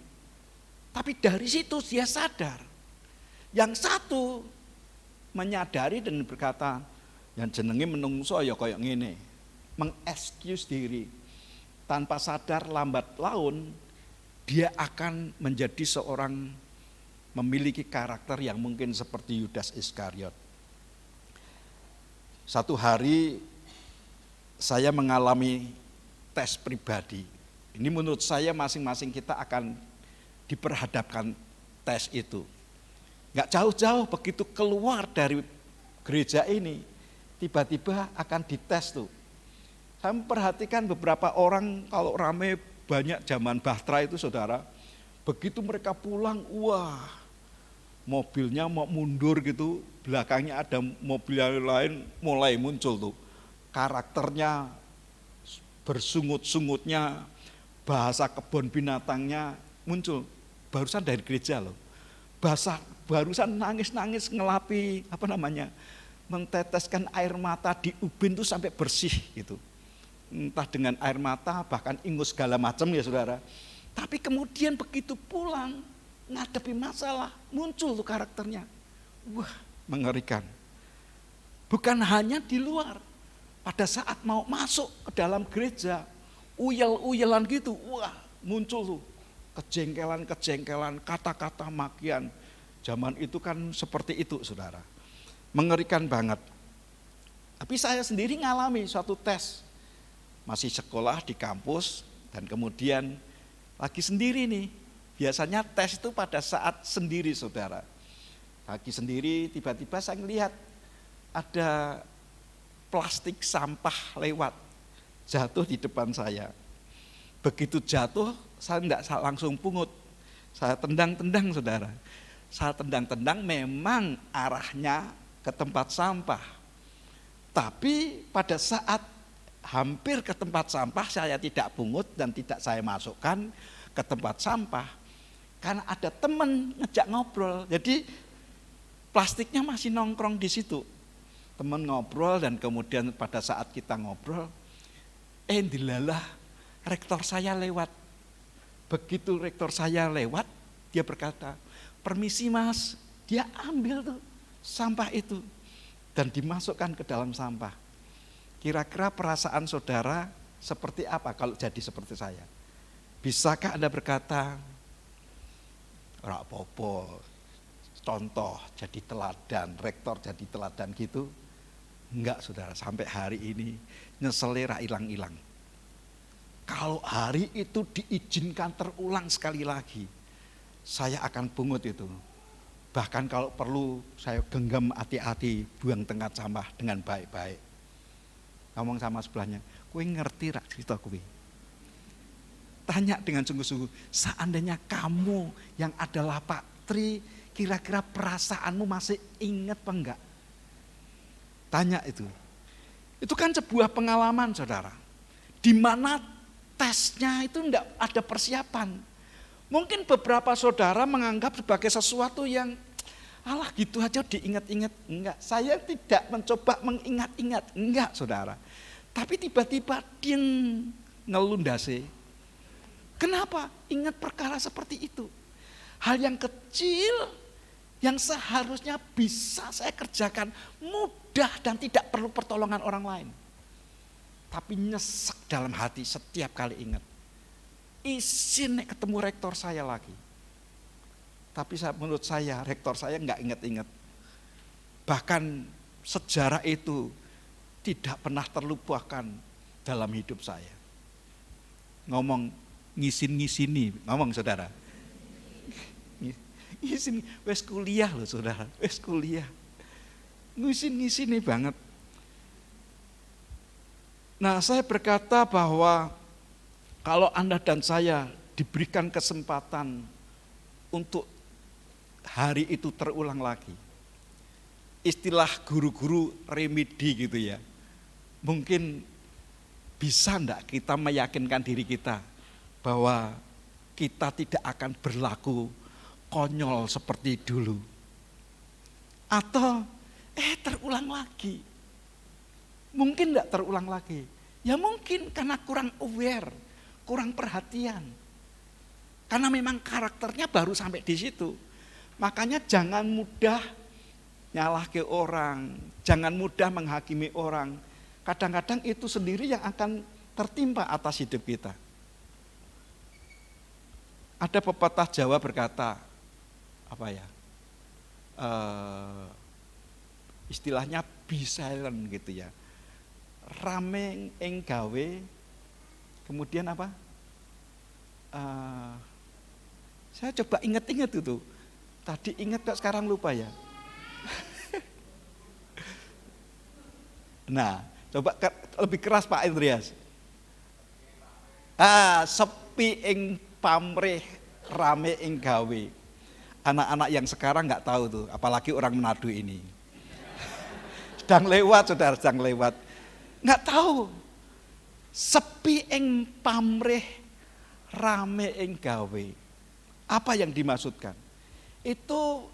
Tapi dari situ dia sadar. Yang satu menyadari dan berkata, yang jenenge menungso ya kayak ngene. Mengexcuse diri. Tanpa sadar lambat laun dia akan menjadi seorang memiliki karakter yang mungkin seperti Yudas Iskariot. Satu hari saya mengalami tes pribadi. Ini menurut saya masing-masing kita akan diperhadapkan tes itu. Nggak jauh-jauh begitu keluar dari gereja ini, tiba-tiba akan dites tuh. Saya memperhatikan beberapa orang kalau rame banyak zaman Bahtera itu saudara, begitu mereka pulang, wah mobilnya mau mundur gitu, belakangnya ada mobil yang lain mulai muncul tuh. Karakternya, bersungut-sungutnya, bahasa kebun binatangnya muncul. Barusan dari gereja loh. Barusan nangis-nangis ngelapi menteteskan air mata di ubin tuh sampai bersih gitu. Entah dengan air mata bahkan ingus segala macam ya saudara. Tapi kemudian begitu pulang ngadepi masalah muncul tuh karakternya. Wah, mengerikan. Bukan hanya di luar, pada saat mau masuk ke dalam gereja, uyel-uyelan gitu, wah muncul tuh kejengkelan-kejengkelan, kata-kata makian. Zaman itu kan seperti itu saudara, mengerikan banget. Tapi saya sendiri ngalami suatu tes, masih sekolah di kampus dan kemudian lagi sendiri nih. Biasanya tes itu pada saat sendiri saudara. Lagi sendiri tiba-tiba saya ngelihat ada plastik sampah lewat, jatuh di depan saya. Begitu jatuh saya tidak langsung pungut, saya tendang-tendang saudara. Saya tendang-tendang memang arahnya ke tempat sampah. Tapi pada saat hampir ke tempat sampah saya tidak pungut dan tidak saya masukkan ke tempat sampah. Karena ada teman ngejak ngobrol, jadi plastiknya masih nongkrong di situ. Teman ngobrol dan kemudian pada saat kita ngobrol, dilalah rektor saya lewat. Begitu rektor saya lewat, dia berkata, "Permisi mas," dia ambil tuh sampah itu dan dimasukkan ke dalam sampah. Kira-kira perasaan saudara seperti apa kalau jadi seperti saya? Bisakah Anda berkata, ora apa-apa, contoh jadi teladan, rektor jadi teladan gitu? Enggak saudara, sampai hari ini nyeselera ilang-ilang. Kalau hari itu diizinkan terulang sekali lagi, saya akan pungut itu. Bahkan kalau perlu saya genggam hati-hati buang tengah sampah dengan baik-baik. Ngomong sama sebelahnya, "Kowe ngerti rak cerita kowe?" Tanya dengan sungguh-sungguh, seandainya kamu yang adalah Pak Tri, kira-kira perasaanmu masih ingat apa enggak? Tanya itu. Itu kan sebuah pengalaman saudara, di mana tesnya itu enggak ada persiapan. Mungkin beberapa saudara menganggap sebagai sesuatu yang alah gitu aja diingat-ingat. Enggak, saya tidak mencoba mengingat-ingat, enggak saudara. Tapi tiba-tiba ding ngelundase. Kenapa? Ingat perkara seperti itu. Hal yang kecil yang seharusnya bisa saya kerjakan mudah dan tidak perlu pertolongan orang lain. Tapi nyesek dalam hati setiap kali ingat. Izin ketemu rektor saya lagi. Tapi menurut saya rektor saya enggak ingat-ingat. Bahkan sejarah itu tidak pernah terlupakan dalam hidup saya. Ngomong ngisin-ngisini, ngomong saudara. Ngisin, wes kuliah loh saudara, wes kuliah. Ngisin-ngisini banget. Nah saya berkata bahwa kalau Anda dan saya diberikan kesempatan untuk hari itu terulang lagi. Istilah guru-guru remedi gitu ya. Mungkin bisa enggak kita meyakinkan diri kita bahwa kita tidak akan berlaku konyol seperti dulu. Atau terulang lagi. Mungkin enggak terulang lagi. Ya mungkin karena kurang aware, kurang perhatian. Karena memang karakternya baru sampai di situ. Makanya jangan mudah nyalah ke orang, jangan mudah menghakimi orang. Kadang-kadang itu sendiri yang akan tertimpa atas hidup kita. Ada pepatah Jawa berkata, istilahnya be silent gitu ya. rame ing gawe, kemudian apa? Saya coba ingat-ingat itu. Tadi ingat kok sekarang lupa ya. Nah, coba lebih keras Pak Andreas. Sepi ing pamrih, rame ing gawe. Anak-anak yang sekarang nggak tahu tuh, apalagi orang Manado ini. Sedang lewat, saudara, sedang lewat. Nggak tahu. Sepi ing pamrih, rame ing gawe. Apa yang dimaksudkan? Itu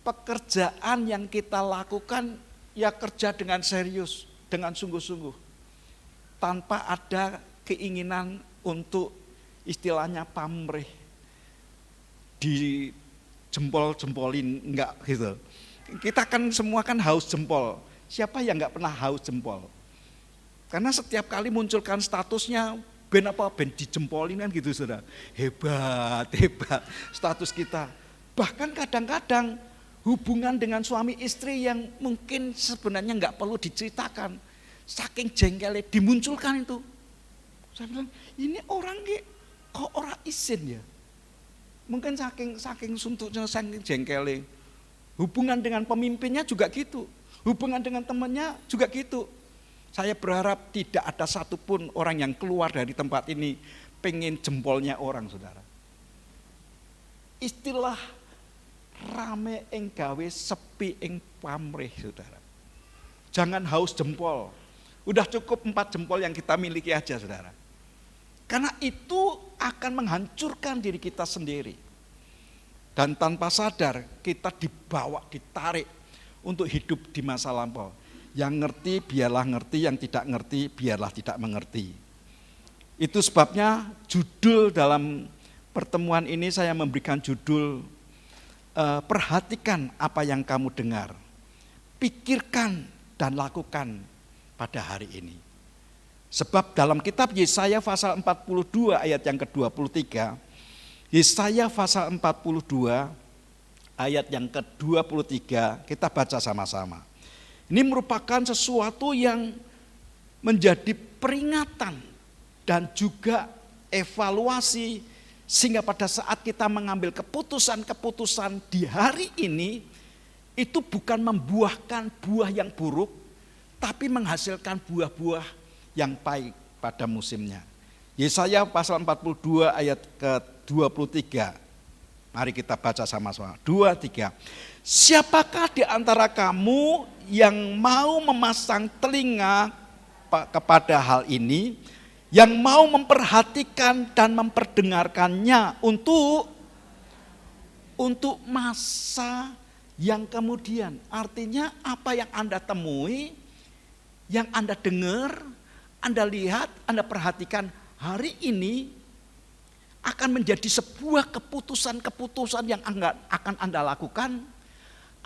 pekerjaan yang kita lakukan, ya kerja dengan serius, dengan sungguh-sungguh. Tanpa ada keinginan untuk istilahnya pamrih. Di jempol-jempolin, enggak gitu. Kita kan semua kan haus jempol. Siapa yang enggak pernah haus jempol? Karena setiap kali munculkan statusnya ben dijempolin kan gitu, Saudara. Hebat status kita. Bahkan kadang-kadang hubungan dengan suami istri yang mungkin sebenarnya enggak perlu diceritakan. Saking jengkelnya dimunculkan itu. Saya bilang, ini orang kok orang izin ya? Mungkin saking suntuknya, saking jengkelnya. Hubungan dengan pemimpinnya juga gitu. Hubungan dengan temannya juga gitu. Saya berharap tidak ada satupun orang yang keluar dari tempat ini pengen jempolnya orang, saudara. Istilah rame ing gawe, sepi ing pamrih, saudara. Jangan haus jempol. Udah cukup 4 jempol yang kita miliki aja, saudara. Karena itu akan menghancurkan diri kita sendiri. Dan tanpa sadar kita dibawa, ditarik untuk hidup di masa lampau. Yang ngerti biarlah ngerti, yang tidak ngerti biarlah tidak mengerti. Itu sebabnya judul dalam pertemuan ini saya memberikan judul perhatikan apa yang kamu dengar. Pikirkan dan lakukan pada hari ini. Sebab dalam kitab Yesaya pasal 42 ayat yang ke-23, Yesaya pasal 42 ayat yang ke-23, kita baca sama-sama. Ini merupakan sesuatu yang menjadi peringatan dan juga evaluasi sehingga pada saat kita mengambil keputusan-keputusan di hari ini itu bukan membuahkan buah yang buruk, tapi menghasilkan buah-buah yang baik pada musimnya. Yesaya pasal 42 ayat ke-23. Mari kita baca sama-sama. 2, 3. Siapakah di antara kamu yang mau memasang telinga kepada hal ini, yang mau memperhatikan dan memperdengarkannya untuk masa yang kemudian? Artinya apa yang Anda temui, yang Anda dengar, Anda lihat, Anda perhatikan hari ini akan menjadi sebuah keputusan-keputusan yang akan Anda lakukan.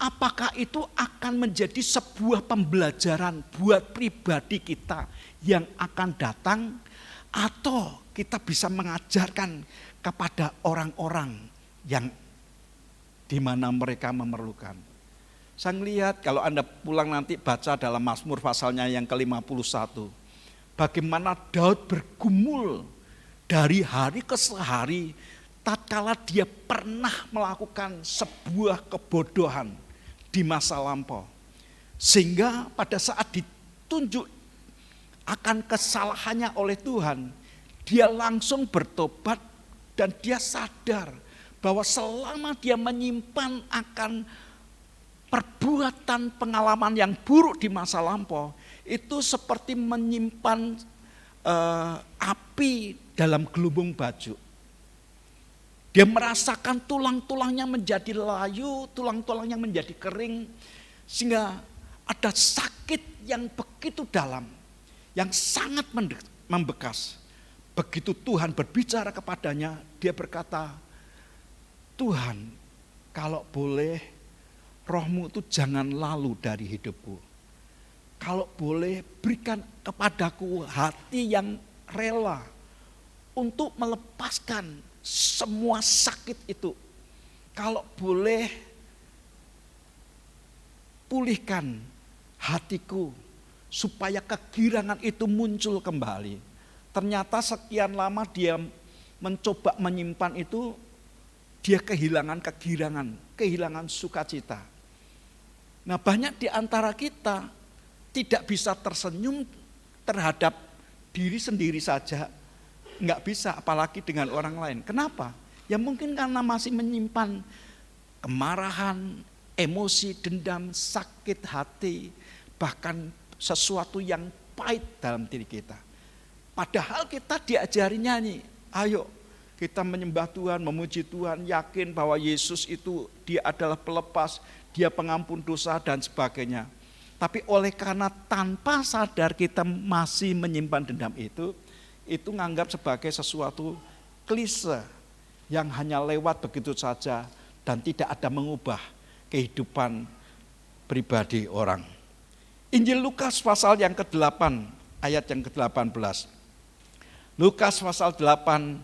Apakah itu akan menjadi sebuah pembelajaran buat pribadi kita yang akan datang, atau kita bisa mengajarkan kepada orang-orang yang di mana mereka memerlukan. Saya melihat kalau Anda pulang nanti baca dalam Mazmur pasalnya yang ke-51. Bagaimana Daud bergumul dari hari ke hari tatkala dia pernah melakukan sebuah kebodohan di masa lampau. Sehingga pada saat ditunjuk akan kesalahannya oleh Tuhan, dia langsung bertobat dan dia sadar bahwa selama dia menyimpan akan perbuatan pengalaman yang buruk di masa lampau, itu seperti menyimpan api dalam gelembung baju. Dia merasakan tulang-tulangnya menjadi layu, tulang-tulangnya menjadi kering, sehingga ada sakit yang begitu dalam, yang sangat membekas. Begitu Tuhan berbicara kepadanya, dia berkata, Tuhan, kalau boleh rohmu itu jangan lalu dari hidupku. Kalau boleh berikan kepadaku hati yang rela untuk melepaskan semua sakit itu. Kalau boleh pulihkan hatiku supaya kegirangan itu muncul kembali. Ternyata sekian lama dia mencoba menyimpan itu, dia kehilangan kegirangan, kehilangan sukacita. Nah, banyak di antara kita tidak bisa tersenyum terhadap diri sendiri saja, nggak bisa apalagi dengan orang lain. Kenapa? Ya mungkin karena masih menyimpan kemarahan, emosi, dendam, sakit hati, bahkan sesuatu yang pahit dalam diri kita. Padahal kita diajari nyanyi, ayo kita menyembah Tuhan, memuji Tuhan, yakin bahwa Yesus itu dia adalah pelepas, dia pengampun dosa dan sebagainya. Tapi oleh karena tanpa sadar kita masih menyimpan dendam itu nganggap sebagai sesuatu klise yang hanya lewat begitu saja dan tidak ada mengubah kehidupan pribadi orang. Injil Lukas pasal yang ke-8 ayat yang ke-18. Lukas pasal 8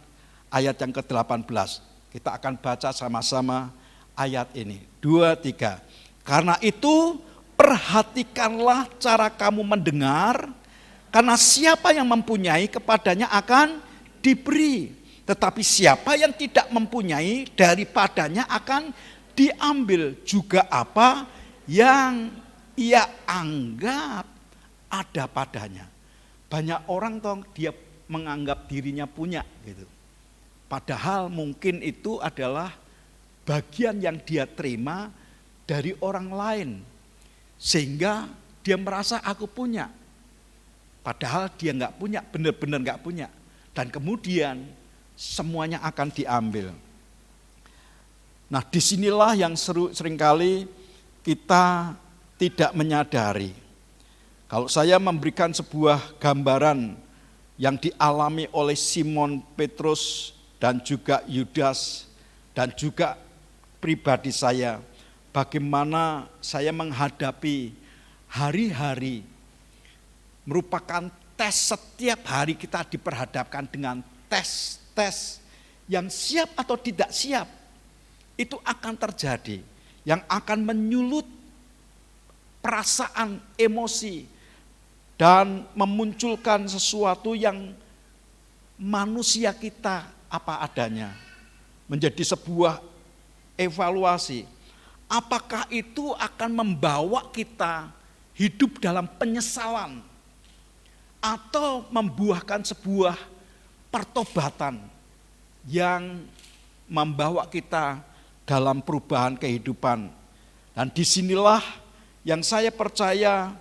ayat yang ke-18. Kita akan baca sama-sama ayat ini. 2, 3. Karena itu perhatikanlah cara kamu mendengar, karena siapa yang mempunyai kepadanya akan diberi. Tetapi siapa yang tidak mempunyai daripadanya akan diambil juga apa yang ia anggap ada padanya. Banyak orang dia menganggap dirinya punya gitu. Padahal mungkin itu adalah bagian yang dia terima dari orang lain. Sehingga dia merasa aku punya. Padahal dia enggak punya, benar-benar enggak punya. Dan kemudian semuanya akan diambil. Nah, disinilah yang seringkali kita tidak menyadari. Kalau saya memberikan sebuah gambaran yang dialami oleh Simon Petrus dan juga Yudas dan juga pribadi saya, bagaimana saya menghadapi hari-hari merupakan tes. Setiap hari kita diperhadapkan dengan tes yang siap atau tidak siap. Itu akan terjadi, yang akan menyulut perasaan, emosi, dan memunculkan sesuatu yang manusia kita apa adanya. Menjadi sebuah evaluasi. Apakah itu akan membawa kita hidup dalam penyesalan atau membuahkan sebuah pertobatan yang membawa kita dalam perubahan kehidupan. Dan disinilah yang saya percaya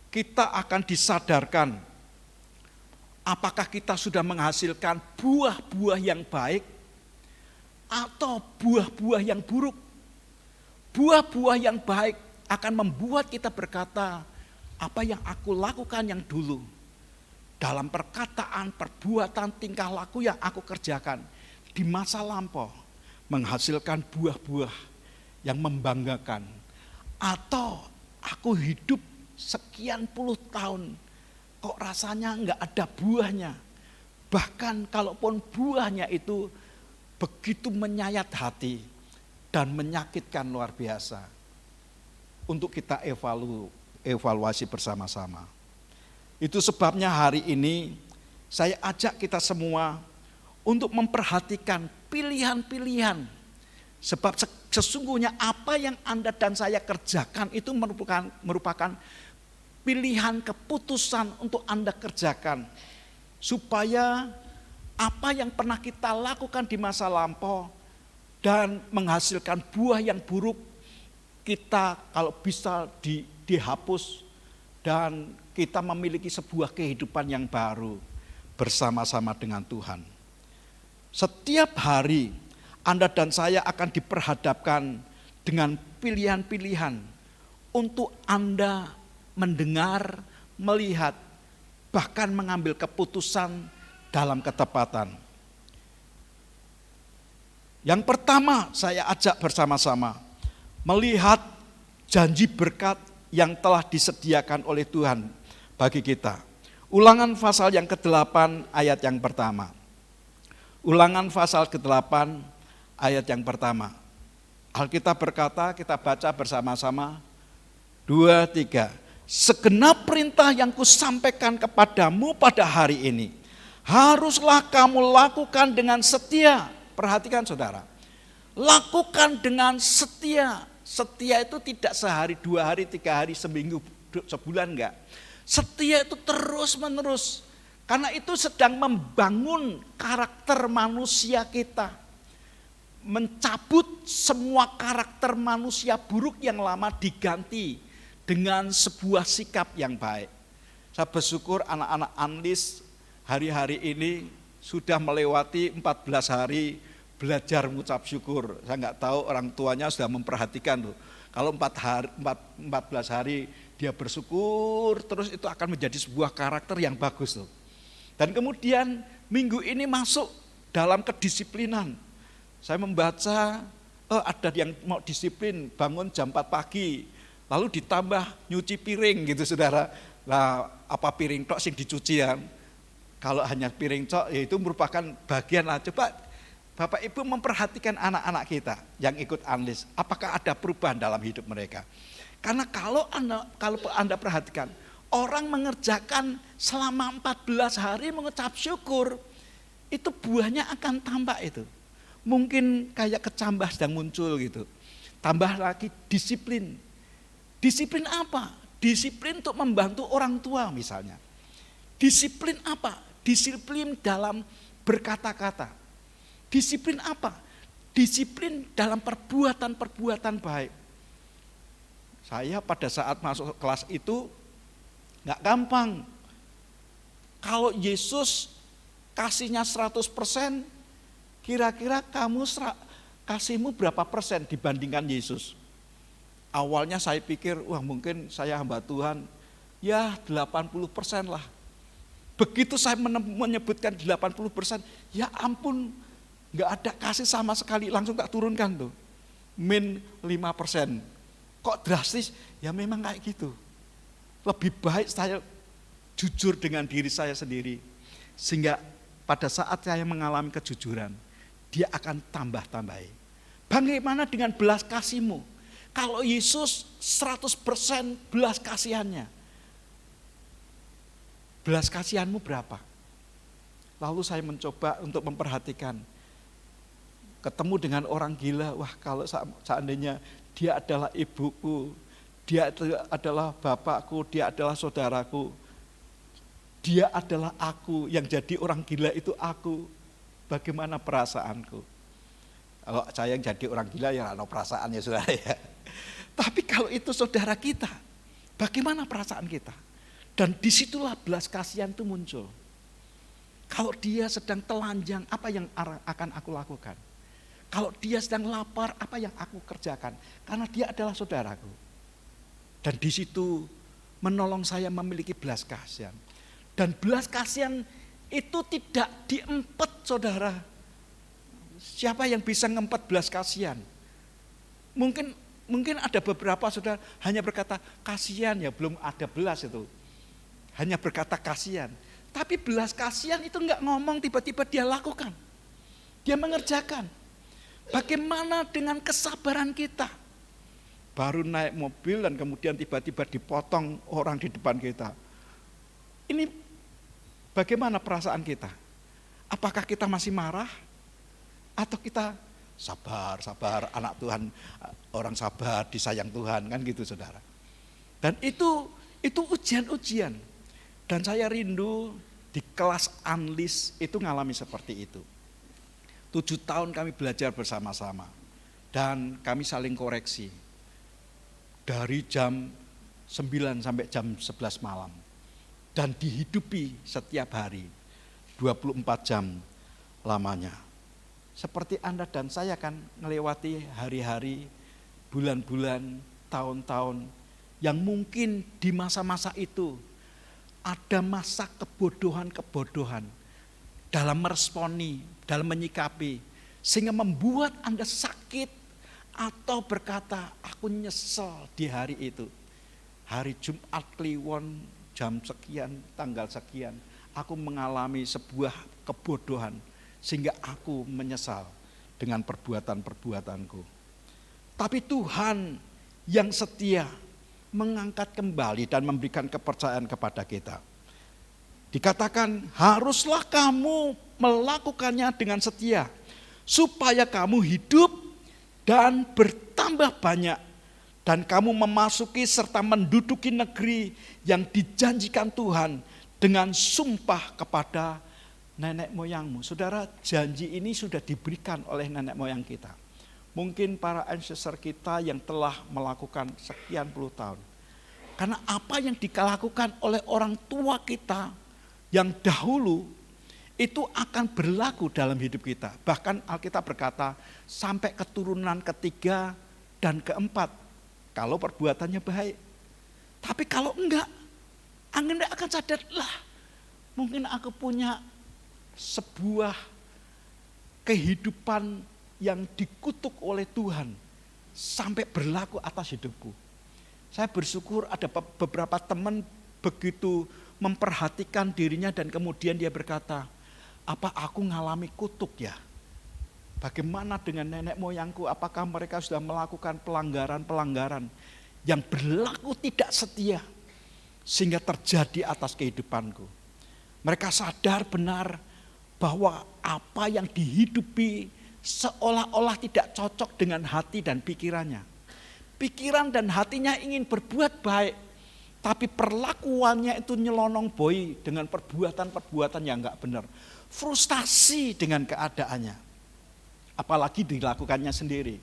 kita akan disadarkan apakah kita sudah menghasilkan buah-buah yang baik atau buah-buah yang buruk. Buah-buah yang baik akan membuat kita berkata, apa yang aku lakukan yang dulu, dalam perkataan, perbuatan, tingkah laku yang aku kerjakan di masa lampau, menghasilkan buah-buah yang membanggakan. Atau aku hidup sekian puluh tahun, kok rasanya enggak ada buahnya. Bahkan kalaupun buahnya itu begitu menyayat hati dan menyakitkan luar biasa. Untuk kita evaluasi bersama-sama. Itu sebabnya hari ini saya ajak kita semua untuk memperhatikan pilihan-pilihan. Sebab sesungguhnya apa yang Anda dan saya kerjakan itu merupakan pilihan, keputusan untuk Anda kerjakan. Supaya apa yang pernah kita lakukan di masa lampau dan menghasilkan buah yang buruk, kita kalau bisa dihapus dan kita memiliki sebuah kehidupan yang baru bersama-sama dengan Tuhan. Setiap hari Anda dan saya akan diperhadapkan dengan pilihan-pilihan untuk Anda mendengar, melihat, bahkan mengambil keputusan dalam ketepatan. Yang pertama saya ajak bersama-sama melihat janji berkat yang telah disediakan oleh Tuhan bagi kita. Ulangan pasal yang ke-8 ayat yang pertama. Ulangan pasal ke-8 ayat yang pertama. Alkitab berkata, kita baca bersama-sama. 2, 3. segenap perintah yang kusampaikan kepadamu pada hari ini, haruslah kamu lakukan dengan setia. Perhatikan saudara, lakukan dengan setia. Setia itu tidak sehari, 2 hari, 3 hari, seminggu, sebulan, enggak. Setia itu terus menerus. Karena itu sedang membangun karakter manusia kita. Mencabut semua karakter manusia buruk yang lama diganti dengan sebuah sikap yang baik. Saya bersyukur anak-anak Unleashed hari-hari ini sudah melewati 14 hari belajar mengucap syukur. Saya nggak tahu orang tuanya sudah memperhatikan tuh. Kalau 14 hari dia bersyukur, terus itu akan menjadi sebuah karakter yang bagus tuh. Dan kemudian minggu ini masuk dalam kedisiplinan. Saya membaca, ada yang mau disiplin, bangun jam 4 pagi, lalu ditambah nyuci piring gitu saudara. Nah, apa piring tok sing dicuci ya? Kalau hanya piring tok, ya itu merupakan bagian lah. Coba Bapak Ibu memperhatikan anak-anak kita yang ikut Unleashed, apakah ada perubahan dalam hidup mereka? Karena kalau Anda perhatikan, orang mengerjakan selama 14 hari mengucap syukur, itu buahnya akan tampak itu. Mungkin kayak kecambah sedang muncul gitu. Tambah lagi disiplin. Disiplin apa? Disiplin untuk membantu orang tua misalnya. Disiplin apa? Disiplin dalam berkata-kata. Disiplin apa? Disiplin dalam perbuatan-perbuatan baik. Saya pada saat masuk kelas itu gak gampang. Kalau Yesus kasihnya 100%, kira-kira kamu kasihmu berapa persen dibandingkan Yesus? Awalnya saya pikir, wah mungkin saya hamba Tuhan, ya 80% lah. Begitu saya menyebutkan 80%, ya ampun, gak ada kasih sama sekali, langsung tak turunkan tuh. Min 5%. Kok drastis? Ya memang kayak gitu. Lebih baik saya jujur dengan diri saya sendiri. Sehingga pada saat saya mengalami kejujuran, dia akan tambah-tambahi. Bagaimana dengan belas kasihmu? Kalau Yesus 100% belas kasihannya, belas kasihanmu berapa? Lalu saya mencoba untuk memperhatikan. Ketemu dengan orang gila, wah kalau seandainya dia adalah ibuku, dia adalah bapakku, dia adalah saudaraku, dia adalah aku, yang jadi orang gila itu aku. Bagaimana perasaanku? Kalau saya yang jadi orang gila ya ada perasaannya saudara ya. Tapi kalau itu saudara kita, bagaimana perasaan kita? Dan disitulah belas kasihan itu muncul. Kalau dia sedang telanjang, apa yang akan aku lakukan? Kalau dia sedang lapar, apa yang aku kerjakan? Karena dia adalah saudaraku. Dan di situ menolong saya memiliki belas kasihan. Dan belas kasihan itu tidak diempet saudara. Siapa yang bisa ngempet belas kasihan? Mungkin ada beberapa saudara hanya berkata kasihan, ya belum ada belas itu. Hanya berkata kasihan. Tapi belas kasihan itu enggak ngomong, tiba-tiba dia lakukan. Dia mengerjakan. Bagaimana dengan kesabaran kita? Baru naik mobil dan kemudian tiba-tiba dipotong orang di depan kita. Ini bagaimana perasaan kita? Apakah kita masih marah? Atau kita sabar anak Tuhan, orang sabar disayang Tuhan, kan gitu saudara. Dan itu ujian-ujian. Dan saya rindu di kelas Unleashed itu ngalami seperti itu. 7 tahun kami belajar bersama-sama dan kami saling koreksi. Dari jam 9 sampai jam 11 malam. Dan dihidupi setiap hari 24 jam lamanya. Seperti Anda dan saya kan melewati hari-hari, bulan-bulan, tahun-tahun yang mungkin di masa-masa itu ada masa kebodohan-kebodohan dalam meresponi, dalam menyikapi, sehingga membuat Anda sakit atau berkata, aku nyesel di hari itu. Hari Jumat Kliwon jam sekian, tanggal sekian, aku mengalami sebuah kebodohan sehingga aku menyesal dengan perbuatan-perbuatanku. Tapi Tuhan yang setia mengangkat kembali dan memberikan kepercayaan kepada kita. Dikatakan haruslah kamu melakukannya dengan setia, supaya kamu hidup dan bertambah banyak, dan kamu memasuki serta menduduki negeri yang dijanjikan Tuhan dengan sumpah kepada nenek moyangmu. Saudara, janji ini sudah diberikan oleh nenek moyang kita. Mungkin para ancestor kita yang telah melakukan sekian puluh tahun. Karena apa yang dilakukan oleh orang tua kita yang dahulu itu akan berlaku dalam hidup kita. Bahkan Alkitab berkata sampai keturunan ketiga dan keempat kalau perbuatannya baik. Tapi kalau enggak, Anda akan sadar, lah mungkin aku punya sebuah kehidupan yang dikutuk oleh Tuhan sampai berlaku atas hidupku. Saya bersyukur ada beberapa teman begitu memperhatikan dirinya dan kemudian dia berkata, apa aku ngalami kutuk ya? Bagaimana dengan nenek moyangku? Apakah mereka sudah melakukan pelanggaran-pelanggaran yang berlaku tidak setia sehingga terjadi atas kehidupanku? Mereka sadar benar bahwa apa yang dihidupi seolah-olah tidak cocok dengan hati dan pikirannya. Pikiran dan hatinya ingin berbuat baik, tapi perlakuannya itu nyelonong boy dengan perbuatan-perbuatan yang enggak benar. Frustasi dengan keadaannya. Apalagi dilakukannya sendiri.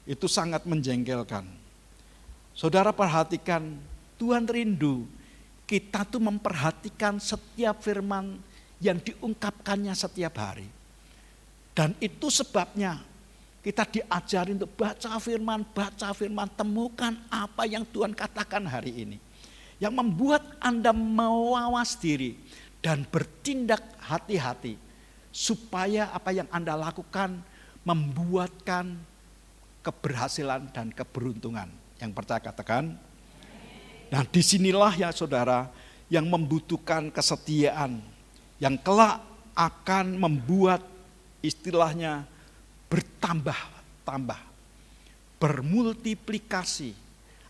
Itu sangat menjengkelkan. Saudara perhatikan, Tuhan rindu kita tuh memperhatikan setiap firman yang diungkapkannya setiap hari. Dan itu sebabnya kita diajari untuk baca firman, temukan apa yang Tuhan katakan hari ini. Yang membuat Anda mawas diri dan bertindak hati-hati. Supaya apa yang Anda lakukan membuatkan keberhasilan dan keberuntungan. Yang percaya katakan. Nah disinilah ya saudara yang membutuhkan kesetiaan. Yang kelak akan membuat istilahnya bertambah-tambah, bermultiplikasi.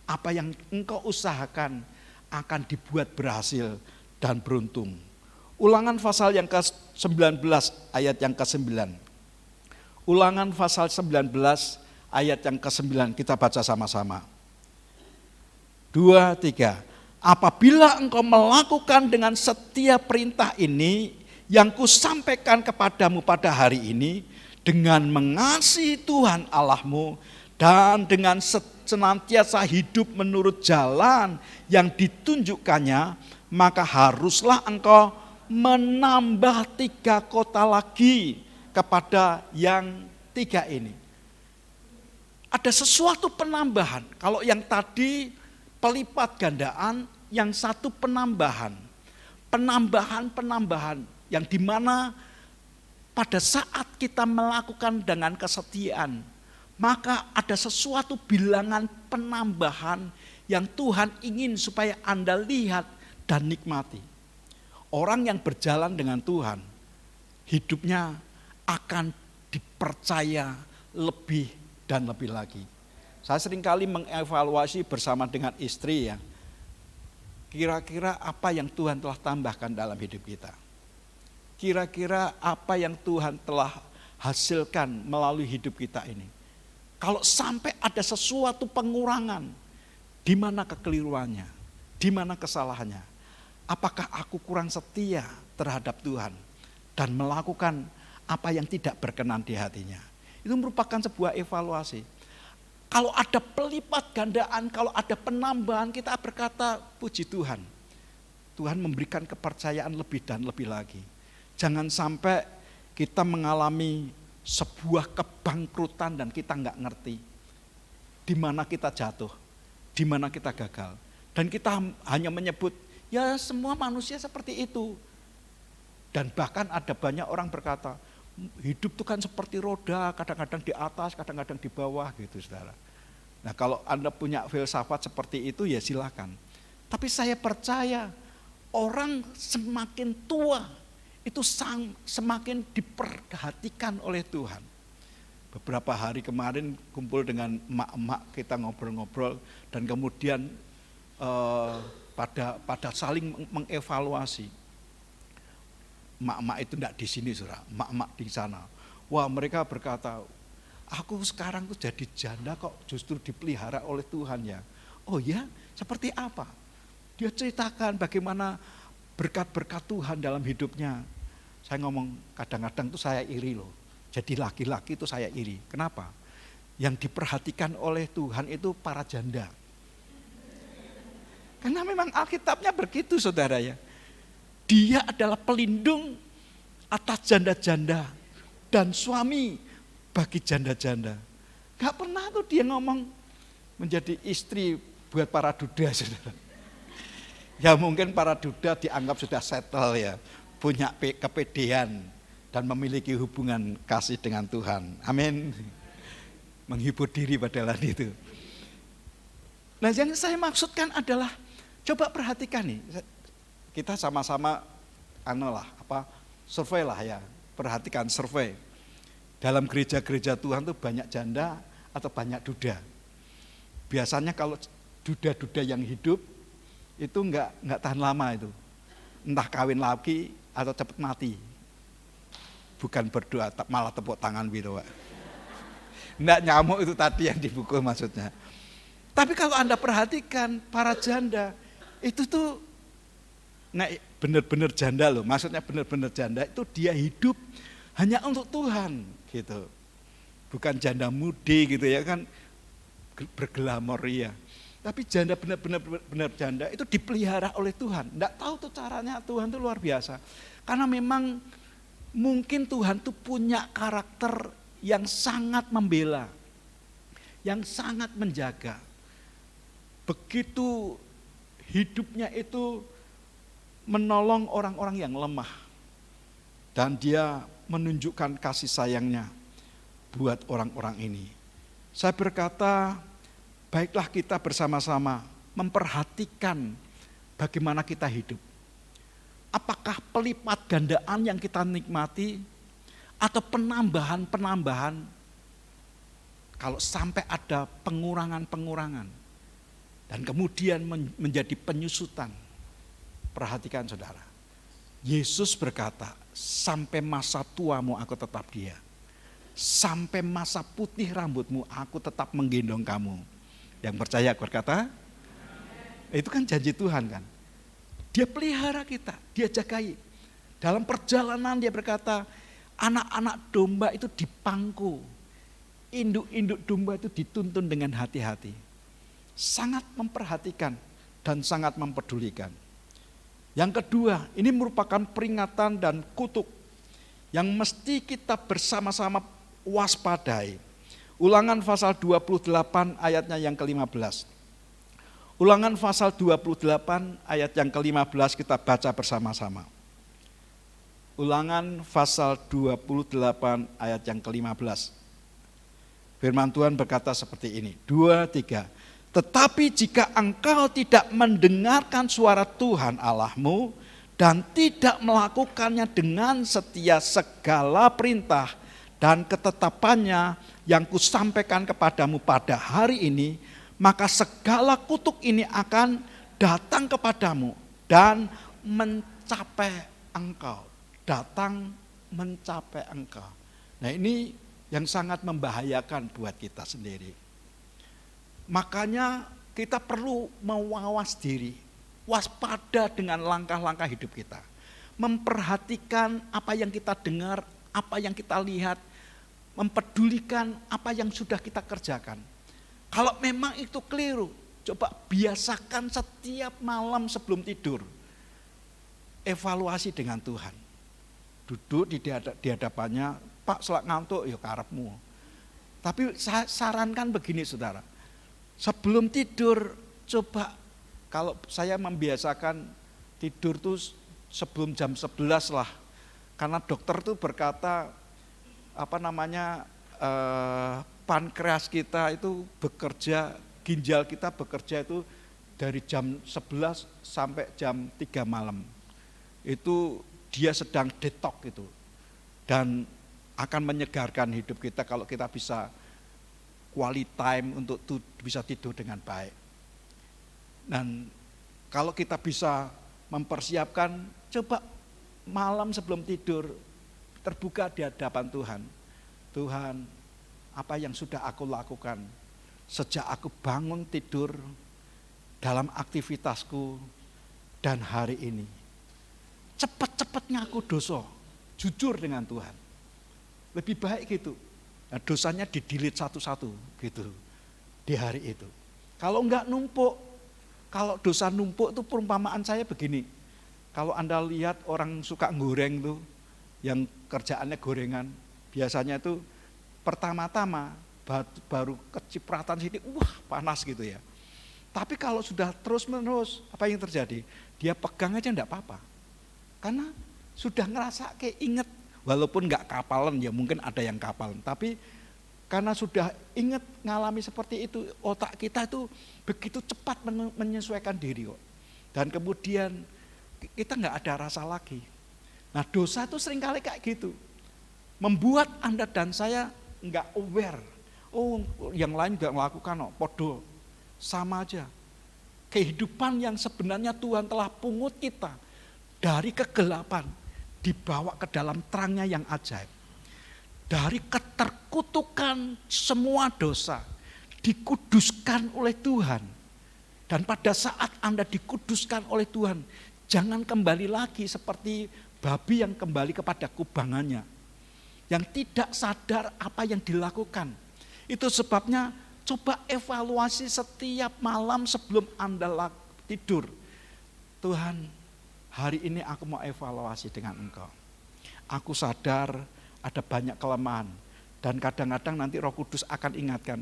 Apa yang engkau usahakan akan dibuat berhasil dan beruntung. Ulangan pasal yang ke-19 ayat yang ke-9. Ulangan pasal 19 ayat yang ke-9 kita baca sama-sama. 2, 3. Apabila engkau melakukan dengan setiap perintah ini yang kusampaikan kepadamu pada hari ini, dengan mengasihi Tuhan Allahmu dan dengan senantiasa hidup menurut jalan yang ditunjukkannya, maka haruslah engkau menambah 3 kota lagi kepada yang 3 ini. Ada sesuatu penambahan. Kalau yang tadi pelipat gandaan, yang satu penambahan. Penambahan yang dimana pada saat kita melakukan dengan kesetiaan, maka ada sesuatu bilangan penambahan yang Tuhan ingin supaya Anda lihat dan nikmati. Orang yang berjalan dengan Tuhan, hidupnya akan dipercaya lebih dan lebih lagi. Saya seringkali mengevaluasi bersama dengan istri ya, kira-kira apa yang Tuhan telah tambahkan dalam hidup kita. Kira-kira apa yang Tuhan telah hasilkan melalui hidup kita ini. Kalau sampai ada sesuatu pengurangan, di mana kekeliruannya, di mana kesalahannya. Apakah aku kurang setia terhadap Tuhan dan melakukan apa yang tidak berkenan di hatinya. Itu merupakan sebuah evaluasi. Kalau ada pelipat gandaan, kalau ada penambahan, kita berkata puji Tuhan. Tuhan memberikan kepercayaan lebih dan lebih lagi. Jangan sampai kita mengalami sebuah kebangkrutan dan kita nggak ngerti di mana kita jatuh, di mana kita gagal. Dan kita hanya menyebut, ya semua manusia seperti itu. Dan bahkan ada banyak orang berkata, hidup itu kan seperti roda, kadang-kadang di atas, kadang-kadang di bawah gitu saudara. Nah kalau Anda punya filsafat seperti itu ya silakan. Tapi saya percaya orang semakin tua, itu semakin diperhatikan oleh Tuhan. Beberapa hari kemarin kumpul dengan emak-emak, kita ngobrol-ngobrol, dan kemudian pada saling mengevaluasi. Emak-emak itu enggak di sini, saudara, emak-emak di sana. Wah, mereka berkata, aku sekarang tuh jadi janda kok justru dipelihara oleh Tuhan ya. Oh ya, seperti apa? Dia ceritakan bagaimana berkat-berkat Tuhan dalam hidupnya. Saya ngomong kadang-kadang tuh saya iri loh. Jadi laki-laki itu saya iri. Kenapa? Yang diperhatikan oleh Tuhan itu para janda. Karena memang Alkitabnya begitu, saudara ya. Dia adalah pelindung atas janda-janda dan suami bagi janda-janda. Gak pernah tuh dia ngomong menjadi istri buat para duda, saudara. Ya mungkin para duda dianggap sudah settle ya, punya kepedean dan memiliki hubungan kasih dengan Tuhan. Amin. Menghibur diri padahal itu. Nah, yang saya maksudkan adalah coba perhatikan nih. Kita sama-sama survei lah ya. Perhatikan survei. Dalam gereja-gereja Tuhan tuh banyak janda atau banyak duda. Biasanya kalau duda-duda yang hidup itu enggak tahan lama itu. Entah kawin lagi atau cepat mati. Bukan berdoa, malah tepuk tangan gitu, Pak. Enggak nyamuk itu tadi yang dipukul maksudnya. Tapi kalau Anda perhatikan para janda itu tuh benar-benar janda loh. Maksudnya benar-benar janda itu dia hidup hanya untuk Tuhan gitu. Bukan janda mudi gitu ya kan, berglamor ya. Tapi janda benar janda itu dipelihara oleh Tuhan. Enggak tahu tuh caranya, Tuhan tuh luar biasa. Karena memang mungkin Tuhan tuh punya karakter yang sangat membela, yang sangat menjaga. Begitu hidupnya itu menolong orang-orang yang lemah. Dan dia menunjukkan kasih sayangnya buat orang-orang ini. Saya berkata, baiklah kita bersama-sama memperhatikan bagaimana kita hidup. Apakah pelipat gandaan yang kita nikmati atau penambahan-penambahan kalau sampai ada pengurangan-pengurangan dan kemudian menjadi penyusutan. Perhatikan saudara, Yesus berkata, sampai masa tuamu aku tetap dia. Sampai masa putih rambutmu aku tetap menggendong kamu. Yang percaya berkata, itu kan janji Tuhan kan. Dia pelihara kita, dia jagai. Dalam perjalanan dia berkata, anak-anak domba itu dipangku. Induk-induk domba itu dituntun dengan hati-hati. Sangat memperhatikan dan sangat mempedulikan. Yang kedua, ini merupakan peringatan dan kutuk yang mesti kita bersama-sama waspadai. Ulangan pasal 28 ayatnya yang ke-15. Ulangan pasal 28 ayat yang ke-15 kita baca bersama-sama. Ulangan pasal 28 ayat yang ke-15. Firman Tuhan berkata seperti ini, 2, 3. Tetapi jika engkau tidak mendengarkan suara Tuhan Allahmu dan tidak melakukannya dengan setia segala perintah dan ketetapannya yang kusampaikan kepadamu pada hari ini, maka segala kutuk ini akan datang kepadamu dan mencapai engkau. Datang mencapai engkau. Nah ini yang sangat membahayakan buat kita sendiri. Makanya kita perlu mawas diri, waspada dengan langkah-langkah hidup kita. Memperhatikan apa yang kita dengar, apa yang kita lihat, mempedulikan apa yang sudah kita kerjakan. Kalau memang itu keliru, coba biasakan setiap malam sebelum tidur. Evaluasi dengan Tuhan. Duduk di hadapannya, Pak selak ngantuk, ya karepmu. Tapi saya sarankan begini saudara. Sebelum tidur, coba kalau saya membiasakan tidur tuh sebelum jam 11 lah. Karena dokter tuh berkata, pankreas kita itu bekerja, ginjal kita bekerja itu dari jam 11 sampai jam 3 malam. Itu dia sedang detox itu. Dan akan menyegarkan hidup kita kalau kita bisa quality time untuk bisa tidur dengan baik. Dan kalau kita bisa mempersiapkan, coba malam sebelum tidur terbuka di hadapan Tuhan. Tuhan, apa yang sudah aku lakukan sejak aku bangun tidur dalam aktivitasku dan hari ini. Cepat-cepatnya aku dosa, jujur dengan Tuhan. Lebih baik gitu. Nah, dosanya di-delete satu-satu gitu di hari itu. Kalau enggak numpuk, kalau dosa numpuk itu perumpamaan saya begini. Kalau Anda lihat orang suka goreng tuh, yang kerjaannya gorengan, biasanya itu pertama-tama baru kecipratan sini, wah panas gitu ya. Tapi kalau sudah terus-menerus, apa yang terjadi? Dia pegang aja enggak apa-apa. Karena sudah ngerasa kayak inget, walaupun enggak kapalan ya, mungkin ada yang kapalan, tapi karena sudah ingat ngalami seperti itu, otak kita itu begitu cepat menyesuaikan diri kok. Dan kemudian kita nggak ada rasa lagi. Nah, dosa itu seringkali kayak gitu. Membuat Anda dan saya nggak aware. Oh, yang lain nggak melakukan, podo. Sama aja. Kehidupan yang sebenarnya Tuhan telah pungut kita dari kegelapan, dibawa ke dalam terangnya yang ajaib. Dari keterkutukan semua dosa, dikuduskan oleh Tuhan. Dan pada saat Anda dikuduskan oleh Tuhan, jangan kembali lagi seperti babi yang kembali kepada kubangannya. Yang tidak sadar apa yang dilakukan. Itu sebabnya coba evaluasi setiap malam sebelum Anda tidur. Tuhan, hari ini aku mau evaluasi dengan Engkau. Aku sadar ada banyak kelemahan. Dan kadang-kadang nanti Roh Kudus akan ingatkan,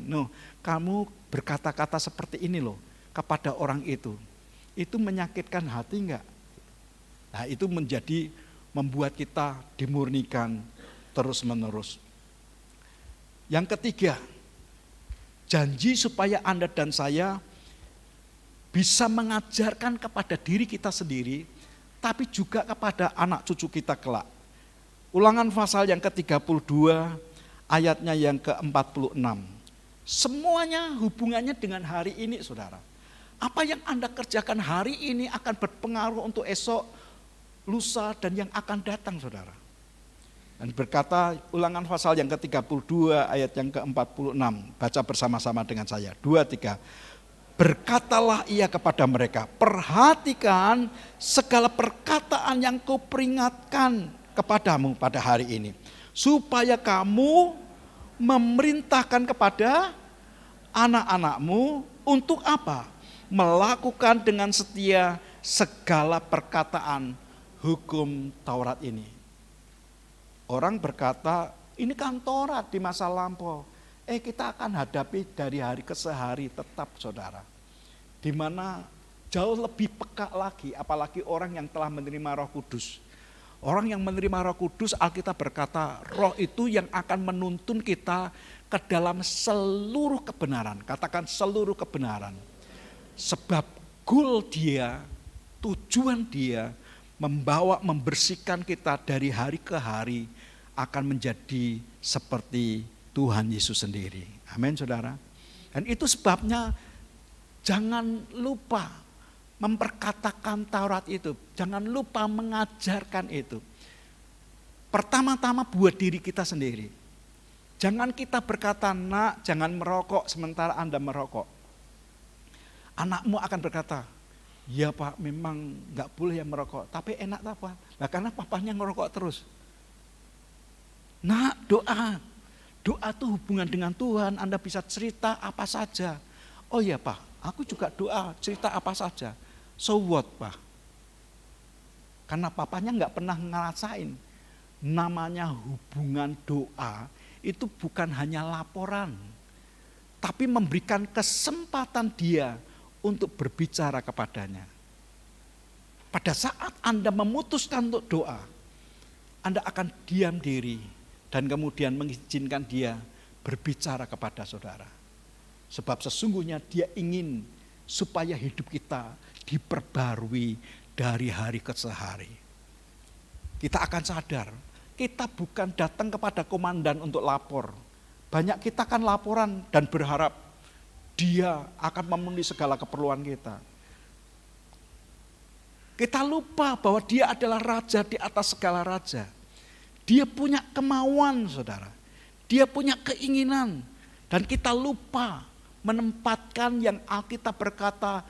kamu berkata-kata seperti ini loh kepada orang itu. Itu menyakitkan hati enggak? Nah, itu membuat kita dimurnikan terus-menerus. Yang ketiga, janji supaya Anda dan saya bisa mengajarkan kepada diri kita sendiri, tapi juga kepada anak cucu kita kelak. Ulangan pasal yang ke-32, ayatnya yang ke-46. Semuanya hubungannya dengan hari ini, saudara. Apa yang Anda kerjakan hari ini akan berpengaruh untuk esok, lusa, dan yang akan datang, saudara. Dan berkata ulangan pasal yang ke-32, ayat yang ke-46. Baca bersama-sama dengan saya. 2, 3. Berkatalah ia kepada mereka, perhatikan segala perkataan yang kuperingatkan kepadamu pada hari ini, supaya kamu memerintahkan kepada anak-anakmu untuk apa? Melakukan dengan setia segala perkataan hukum Taurat ini. Orang berkata, ini kan Taurat di masa lampau. Kita akan hadapi dari hari ke hari tetap, saudara. Di mana jauh lebih peka lagi, apalagi orang yang telah menerima Roh Kudus. Orang yang menerima Roh Kudus, Alkitab berkata, Roh itu yang akan menuntun kita ke dalam seluruh kebenaran. Katakan seluruh kebenaran. Sebab goal dia, tujuan dia membersihkan kita dari hari ke hari akan menjadi seperti Tuhan Yesus sendiri. Amin, saudara. Dan itu sebabnya jangan lupa memperkatakan Taurat itu. Jangan lupa mengajarkan itu. Pertama-tama buat diri kita sendiri. Jangan kita berkata, nak jangan merokok sementara Anda merokok. Anakmu akan berkata, ya Pak memang gak boleh yang merokok. Tapi enak apa? Nah, karena papanya ngerokok terus. Nak doa. Doa itu hubungan dengan Tuhan. Anda bisa cerita apa saja. Oh ya Pak, aku juga doa cerita apa saja. So what, Pak? Karena papanya nggak pernah ngerasain. Namanya hubungan doa itu bukan hanya laporan, tapi memberikan kesempatan dia untuk berbicara kepadanya. Pada saat Anda memutuskan untuk doa, Anda akan diam diri dan kemudian mengizinkan dia berbicara kepada saudara. Sebab sesungguhnya dia ingin supaya hidup kita diperbarui dari hari ke hari. Kita akan sadar Kita bukan datang kepada komandan untuk lapor. Banyak kita kan laporan dan berharap dia akan memenuhi segala keperluan kita. Kita lupa bahwa dia adalah raja di atas segala raja. Dia punya kemauan, saudara. Dia punya keinginan. Dan kita lupa menempatkan yang Alkitab berkata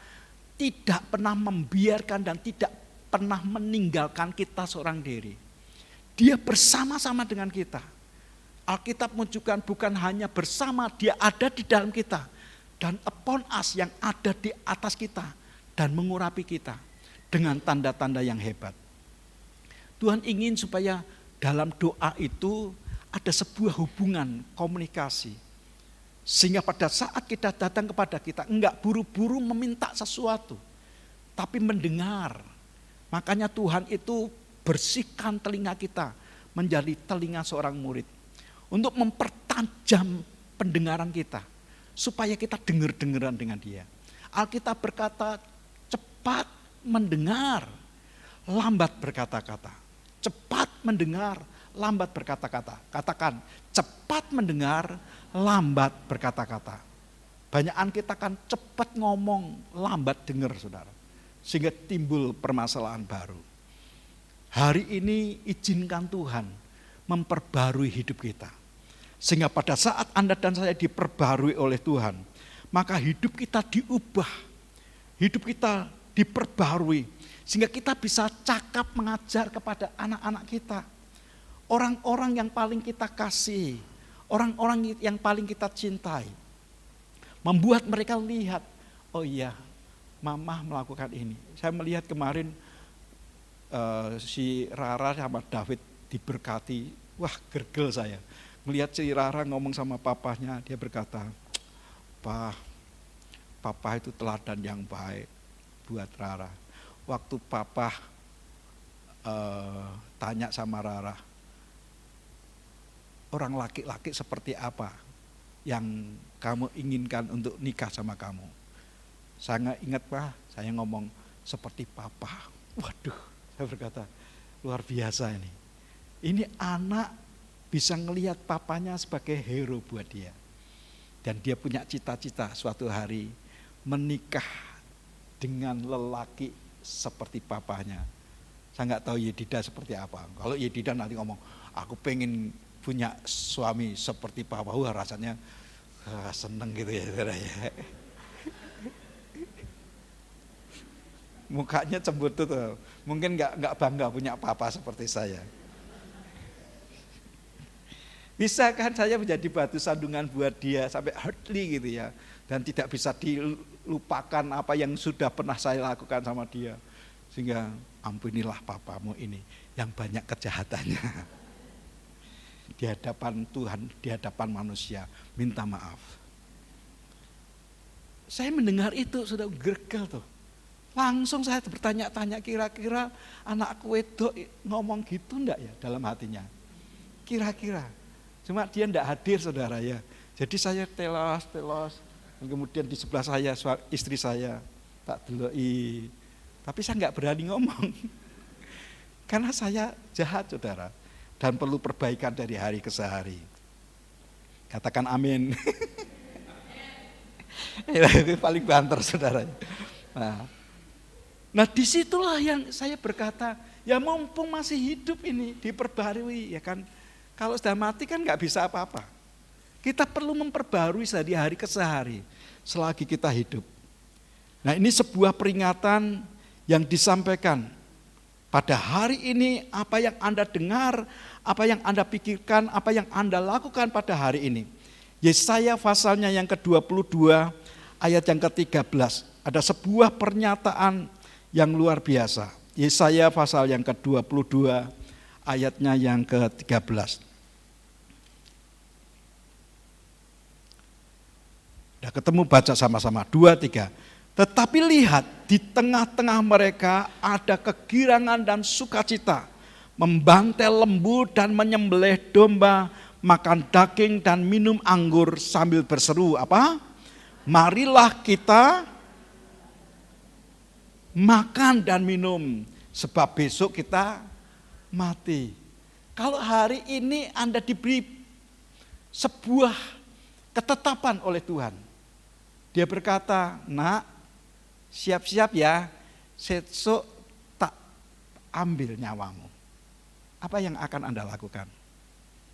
tidak pernah membiarkan dan tidak pernah meninggalkan kita seorang diri. Dia bersama-sama dengan kita. Alkitab menunjukkan bukan hanya bersama, dia ada di dalam kita. Dan upon us yang ada di atas kita dan mengurapi kita dengan tanda-tanda yang hebat. Tuhan ingin supaya dalam doa itu ada sebuah hubungan komunikasi. Sehingga pada saat kita datang kepada kita, enggak buru-buru meminta sesuatu, tapi mendengar. Makanya Tuhan itu bersihkan telinga kita menjadi telinga seorang murid. Untuk mempertajam pendengaran kita, supaya kita dengar-dengaran dengan dia. Alkitab berkata, cepat mendengar, lambat berkata-kata. Cepat mendengar, lambat berkata-kata. Katakan, cepat mendengar, lambat berkata-kata. Banyakan kita kan cepat ngomong, lambat dengar, saudara. Sehingga timbul permasalahan baru. Hari ini izinkan Tuhan memperbarui hidup kita. Sehingga pada saat Anda dan saya diperbarui oleh Tuhan, maka hidup kita diubah. Hidup kita diperbarui. Sehingga kita bisa cakap mengajar kepada anak-anak kita. Orang-orang yang paling kita kasih, orang-orang yang paling kita cintai. Membuat mereka lihat, oh iya, Mama melakukan ini. Saya melihat kemarin si Rara sama David diberkati, wah gergel saya. Melihat si Rara ngomong sama papahnya, dia berkata, Papa itu teladan yang baik buat Rara. Waktu Papa tanya sama Rara, orang laki-laki seperti apa yang kamu inginkan untuk nikah sama kamu? Saya ingat saya ngomong seperti Papa. Waduh, saya berkata luar biasa ini. Ini anak bisa ngelihat papanya sebagai hero buat dia. Dan dia punya cita-cita suatu hari menikah dengan lelaki seperti papanya. Saya nggak tahu Yedida seperti apa. Kalau Yedida nanti ngomong, aku pengen punya suami seperti papa. Wah rasanya seneng gitu ya, saudara ya. Mukanya cemburu tuh. Mungkin nggak bangga punya papa seperti saya. Bisa kan saya menjadi batu sandungan buat dia sampai hurtly gitu ya. Dan tidak bisa dilupakan apa yang sudah pernah saya lakukan sama dia. Sehingga ampunilah papamu ini yang banyak kejahatannya. Di hadapan Tuhan, di hadapan manusia, minta maaf. Saya mendengar itu sudah gergel tuh. Langsung saya bertanya-tanya, kira-kira anakku wedok ngomong gitu enggak ya dalam hatinya? Kira-kira. Cuma dia enggak hadir, saudara ya. Jadi saya telos, dan kemudian di sebelah saya istri saya tak deloi. Tapi saya enggak berani ngomong. Karena saya jahat, saudara. Dan perlu perbaikan dari hari ke hari. Katakan amin. Itu paling banter, saudara. Nah disitulah yang saya berkata, ya mumpung masih hidup ini diperbarui, ya kan. Kalau sudah mati kan nggak bisa apa-apa. Kita perlu memperbarui dari hari ke hari selagi kita hidup. Nah ini sebuah peringatan yang disampaikan. Pada hari ini apa yang Anda dengar, apa yang Anda pikirkan, apa yang Anda lakukan pada hari ini. Yesaya pasalnya yang ke-22 ayat yang ke-13. Ada sebuah pernyataan yang luar biasa. Yesaya pasal yang ke-22 ayatnya yang ke-13. Udah ketemu, baca sama-sama, 2, 3. Tetapi lihat, di tengah-tengah mereka ada kegirangan dan sukacita, membantai lembu dan menyembelih domba, makan daging dan minum anggur sambil berseru, apa? Marilah kita makan dan minum, sebab besok kita mati. Kalau hari ini Anda diberi sebuah ketetapan oleh Tuhan. Dia berkata, nak, siap-siap ya, sesuk tak ambil nyawamu. Apa yang akan Anda lakukan?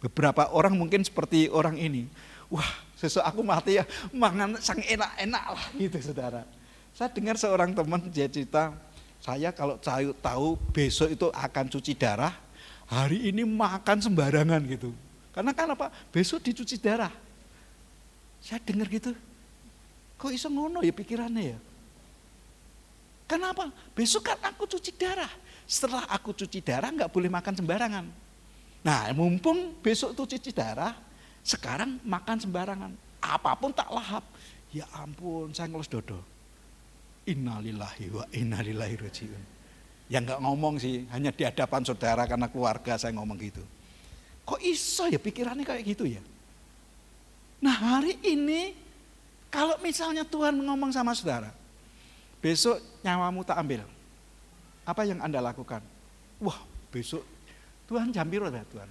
Beberapa orang mungkin seperti orang ini. Wah, sesuk aku mati ya, mangan sang enak-enak lah gitu saudara. Saya dengar seorang teman dia cerita, saya kalau tahu besok itu akan cuci darah, hari ini makan sembarangan gitu. Karena kan apa? Besok dicuci darah. Saya dengar gitu, kok iso ngono ya pikirannya ya? Kenapa? Besok kan aku cuci darah. Setelah aku cuci darah nggak boleh makan sembarangan. Nah mumpung besok tuh cuci darah, sekarang makan sembarangan. Apapun tak lahap. Ya ampun, saya ngeles dodo. Innalillahi wa inna ilaihi rajiun. Ya nggak ngomong sih, hanya di hadapan saudara karena keluarga saya ngomong gitu. Kok iso ya pikirannya kayak gitu ya? Nah hari ini kalau misalnya Tuhan ngomong sama saudara, besok nyawamu tak ambil. Apa yang Anda lakukan? Wah besok Tuhan jam piro ya Tuhan?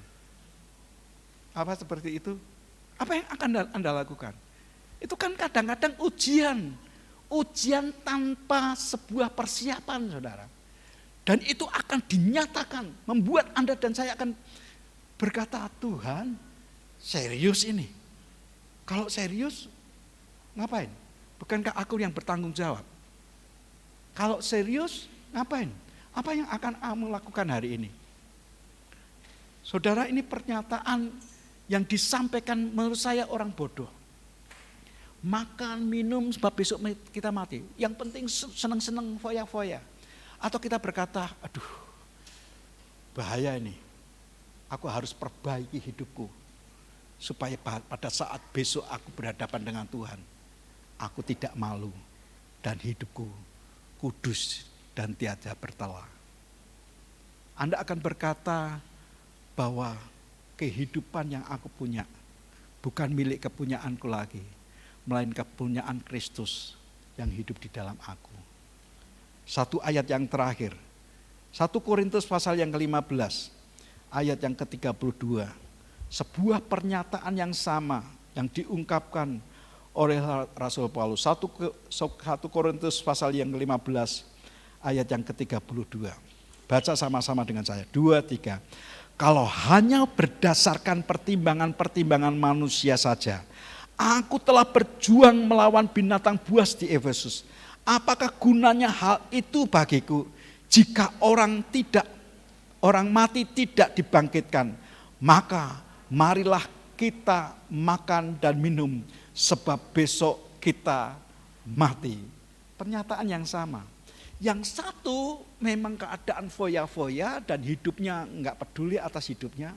Apa seperti itu? Apa yang akan Anda lakukan? Itu kan kadang-kadang ujian tanpa sebuah persiapan saudara. Dan itu akan dinyatakan, membuat Anda dan saya akan berkata, Tuhan serius ini. Kalau serius ngapain? Bukankah aku yang bertanggung jawab? Kalau serius ngapain? Apa yang akan kamu lakukan hari ini? Saudara, ini pernyataan yang disampaikan menurut saya orang bodoh. Makan, minum sebab besok kita mati. Yang penting senang-senang, foya-foya. Atau kita berkata, aduh bahaya ini. Aku harus perbaiki hidupku. Supaya pada saat besok aku berhadapan dengan Tuhan, aku tidak malu dan hidupku kudus dan tiada bertela. Anda akan berkata bahwa kehidupan yang aku punya bukan milik kepunyaanku lagi, melainkan kepunyaan Kristus yang hidup di dalam aku. Satu ayat yang terakhir, 1 Korintus pasal yang ke-15, ayat yang ke-32. Sebuah pernyataan yang sama yang diungkapkan oleh Rasul Paulus. 1 Korintus pasal yang ke-15 ayat yang ke-32. Baca sama-sama dengan saya. 2, 3. Kalau hanya berdasarkan pertimbangan-pertimbangan manusia saja, aku telah berjuang melawan binatang buas di Efesus. Apakah gunanya hal itu bagiku jika orang mati tidak dibangkitkan? Maka marilah kita makan dan minum sebab besok kita mati. Pernyataan yang sama. Yang satu memang keadaan foya-foya dan hidupnya enggak peduli atas hidupnya.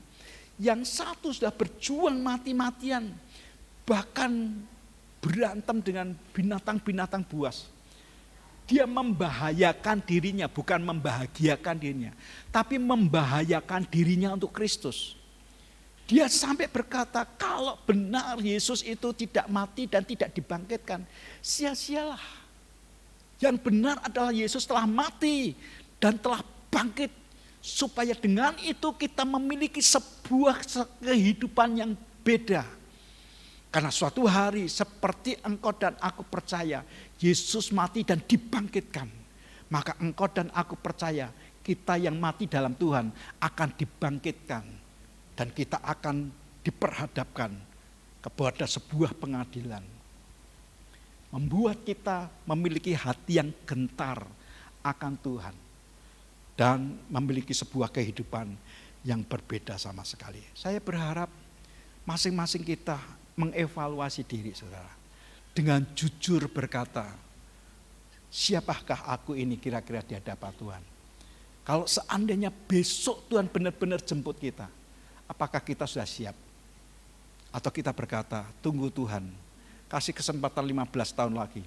Yang satu sudah berjuang mati-matian, bahkan berantem dengan binatang-binatang buas. Dia membahayakan dirinya, bukan membahagiakan dirinya, tapi membahayakan dirinya untuk Kristus. Dia sampai berkata, kalau benar Yesus itu tidak mati dan tidak dibangkitkan, sia-sialah. Yang benar adalah Yesus telah mati dan telah bangkit, supaya dengan itu kita memiliki sebuah kehidupan yang beda. Karena suatu hari seperti engkau dan aku percaya Yesus mati dan dibangkitkan, maka engkau dan aku percaya kita yang mati dalam Tuhan akan dibangkitkan dan kita akan diperhadapkan kepada sebuah pengadilan. Membuat kita memiliki hati yang gentar akan Tuhan dan memiliki sebuah kehidupan yang berbeda sama sekali. Saya berharap masing-masing kita mengevaluasi diri saudara. Dengan jujur berkata, siapakah aku ini kira-kira di hadapan Tuhan? Kalau seandainya besok Tuhan benar-benar jemput kita, apakah kita sudah siap? Atau kita berkata, tunggu Tuhan, kasih kesempatan 15 tahun lagi.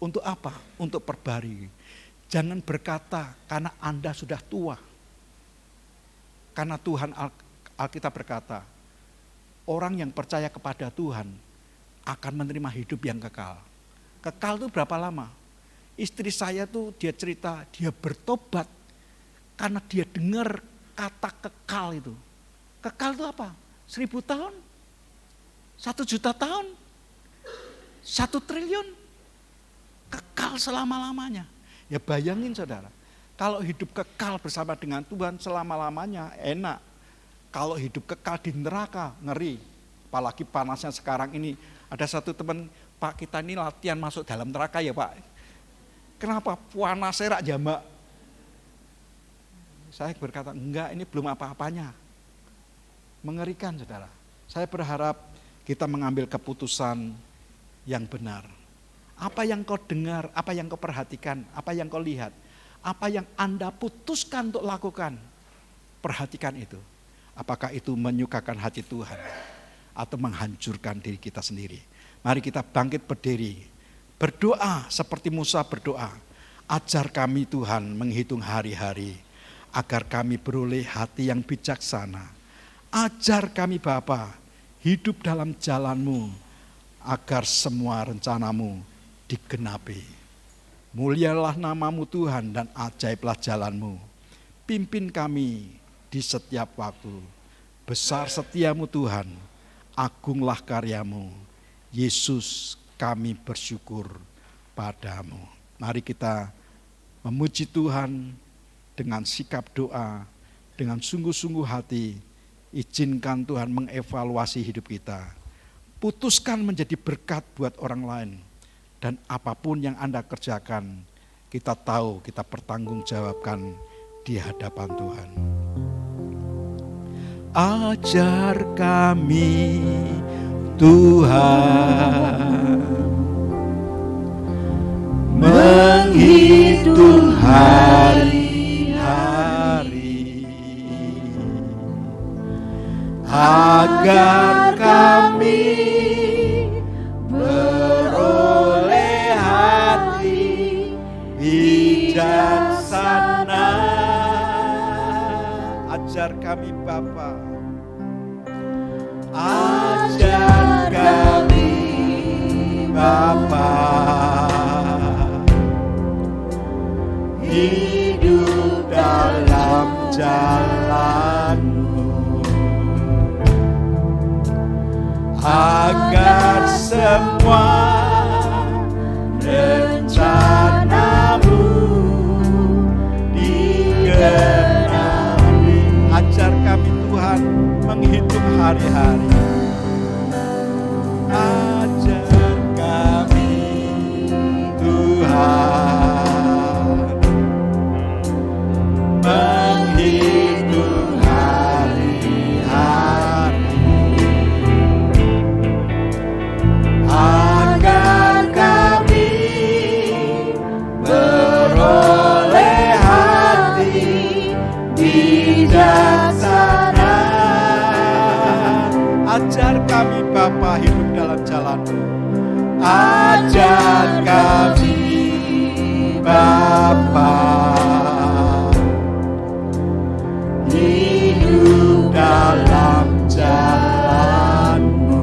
Untuk apa? Untuk perbarui. Jangan berkata karena Anda sudah tua. Karena Tuhan Alkitab berkata, orang yang percaya kepada Tuhan akan menerima hidup yang kekal. Kekal itu berapa lama? Istri saya tuh dia cerita, dia bertobat karena dia dengar kata kekal itu. Kekal itu apa? 1000 tahun? 1 juta tahun? 1 triliun? Kekal selama-lamanya. Ya bayangin saudara, kalau hidup kekal bersama dengan Tuhan selama-lamanya enak. Kalau hidup kekal di neraka, ngeri. Apalagi panasnya sekarang ini. Ada satu teman, Pak, kita ini latihan masuk dalam neraka ya Pak. Kenapa? Panasnya rak jambak. Saya berkata, enggak, ini belum apa-apanya. Mengerikan saudara. Saya berharap kita mengambil keputusan yang benar. Apa yang kau dengar, apa yang kau perhatikan, apa yang kau lihat, apa yang Anda putuskan untuk lakukan, perhatikan itu. Apakah itu menyukakan hati Tuhan atau menghancurkan diri kita sendiri. Mari kita bangkit berdiri, berdoa seperti Musa berdoa. Ajar kami Tuhan menghitung hari-hari, agar kami beroleh hati yang bijaksana. Ajar kami Bapa hidup dalam jalan-Mu, agar semua rencana-Mu digenapi. Mulialah nama-Mu Tuhan dan ajaiblah jalan-Mu. Pimpin kami di setiap waktu. Besar setia-Mu Tuhan, agunglah karya-Mu. Yesus, kami bersyukur padamu. Mari kita memuji Tuhan dengan sikap doa, dengan sungguh-sungguh hati. Izinkan Tuhan mengevaluasi hidup kita. Putuskan menjadi berkat buat orang lain. Dan apapun yang Anda kerjakan, kita tahu kita pertanggungjawabkan di hadapan Tuhan. Ajar kami Tuhan menghitung hari-hari, agar kami beroleh hati bijaksana. Ajar kami Bapa, ajar kami Bapa, hidup dalam jalan-Mu, agar semua rencana-Mu digenapi. Ajar kami Tuhan menghitung hari-hari. Ajar kami Tuhan menghitung hari-hari, agar kami beroleh hati bijaksana. Ajar kami Bapa hidup dalam jalan-Mu. Ajar kami Bapa hidup dalam jalan-Mu,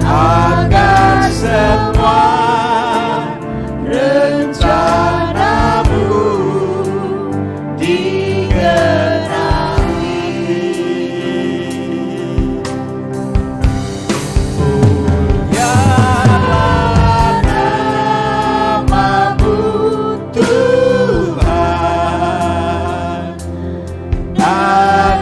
agar semua rencana-Mu digenapi. Mulialah nama-Mu Tuhan, dan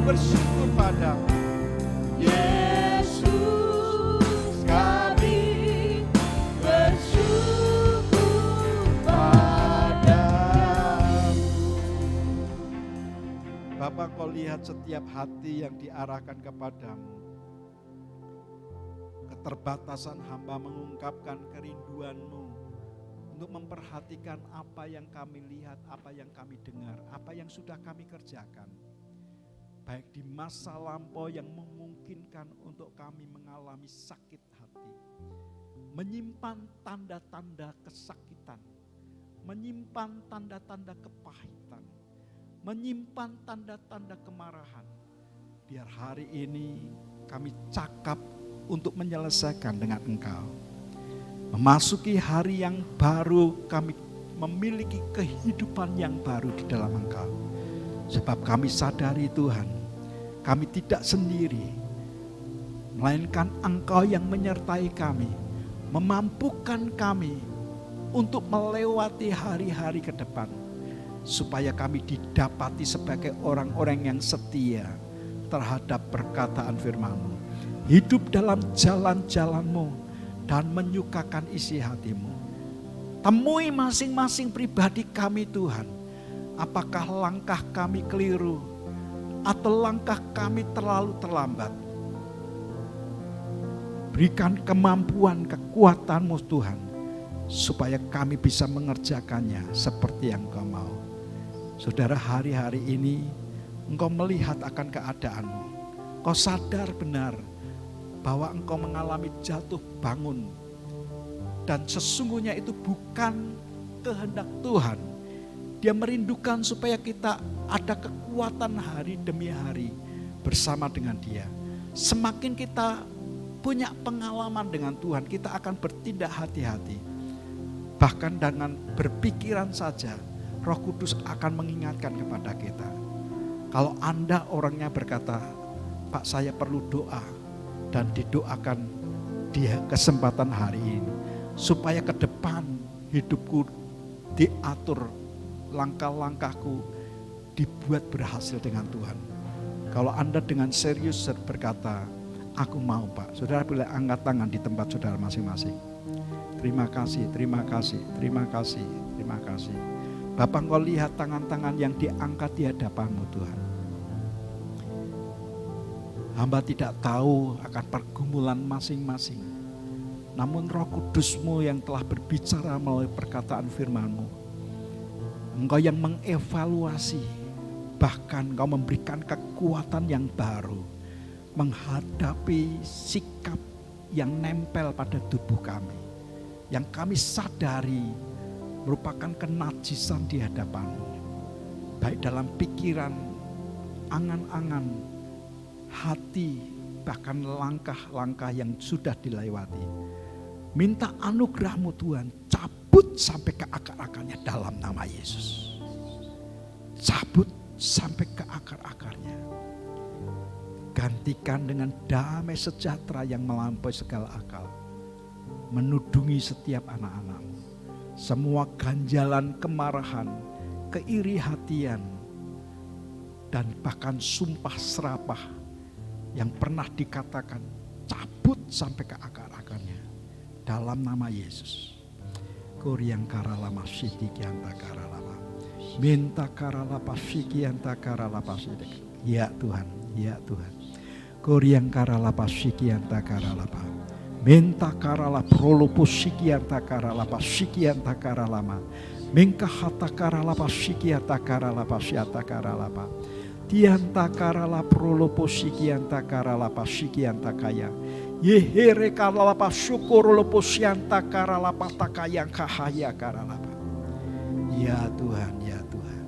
bersyukur padamu. Yesus, kami bersyukur padamu. Bapa, Kau lihat setiap hati yang diarahkan kepadamu. Keterbatasan hamba mengungkapkan kerinduan-Mu untuk memperhatikan apa yang kami lihat, apa yang kami dengar, apa yang sudah kami kerjakan. Baik di masa lampau yang memungkinkan untuk kami mengalami sakit hati, menyimpan tanda-tanda kesakitan, menyimpan tanda-tanda kepahitan, menyimpan tanda-tanda kemarahan. Biar hari ini kami cakap untuk menyelesaikan dengan Engkau. Memasuki hari yang baru, kami memiliki kehidupan yang baru di dalam Engkau. Sebab kami sadari Tuhan, kami tidak sendiri, melainkan Engkau yang menyertai kami, memampukan kami untuk melewati hari-hari ke depan, supaya kami didapati sebagai orang-orang yang setia terhadap perkataan firman-Mu, hidup dalam jalan-jalan-Mu, dan menyukakan isi hati-Mu. Temui masing-masing pribadi kami Tuhan, apakah langkah kami keliru atau langkah kami terlalu terlambat. Berikan kemampuan, kekuatan-Mu Tuhan, supaya kami bisa mengerjakannya seperti yang Engkau mau. Saudara, hari-hari ini Engkau melihat akan keadaanmu. Kau sadar benar bahwa engkau mengalami jatuh bangun. Dan sesungguhnya itu bukan kehendak Tuhan. Dia merindukan supaya kita ada kekuatan hari demi hari bersama dengan Dia. Semakin kita punya pengalaman dengan Tuhan, kita akan bertindak hati-hati. Bahkan dengan berpikiran saja, Roh Kudus akan mengingatkan kepada kita. Kalau Anda orangnya berkata, Pak, saya perlu doa, dan didoakan di kesempatan hari ini, supaya ke depan hidupku diatur, langkah-langkahku dibuat berhasil dengan Tuhan. Kalau Anda dengan serius berkata, aku mau Pak, saudara boleh angkat tangan di tempat saudara masing-masing. Terima kasih, terima kasih, terima kasih, terima kasih. Bapak, Engkau lihat tangan-tangan yang diangkat di hadapan-Mu Tuhan. Hamba tidak tahu akan pergumulan masing-masing. Namun Roh Kudus-Mu yang telah berbicara melalui perkataan firman-Mu. Engkau yang mengevaluasi, bahkan Engkau memberikan kekuatan yang baru menghadapi sikap yang nempel pada tubuh kami, yang kami sadari merupakan kenajisan di hadapan-Mu, baik dalam pikiran, angan-angan, hati, bahkan langkah-langkah yang sudah dilewati. Minta anugerah-Mu Tuhan, cabut sampai ke akar-akarnya dalam nama Yesus. Cabut sampai ke akar-akarnya. Gantikan dengan damai sejahtera yang melampaui segala akal. Menudungi setiap anak-anak-Mu. Semua ganjalan kemarahan, keiri hatian, dan bahkan sumpah serapah yang pernah dikatakan, cabut sampai ke akar-akarnya dalam nama Yesus. Koryang karalama sidikianta karalama, minta karalapa sikianta karalapa sidik. Ya Tuhan, ya Tuhan. Koryang karalapa sikianta karalapa, minta karala prolopus sikianta karalapa sikianta karalama, minka hata karalapa sikianta karalapa siata karalapa. Tianta karala prolopos sikianta karalapa sikianta kaya. Yehere karalapa syukurolopos sianta karalapa takayang kahaya karalapa. Ya Tuhan, ya Tuhan.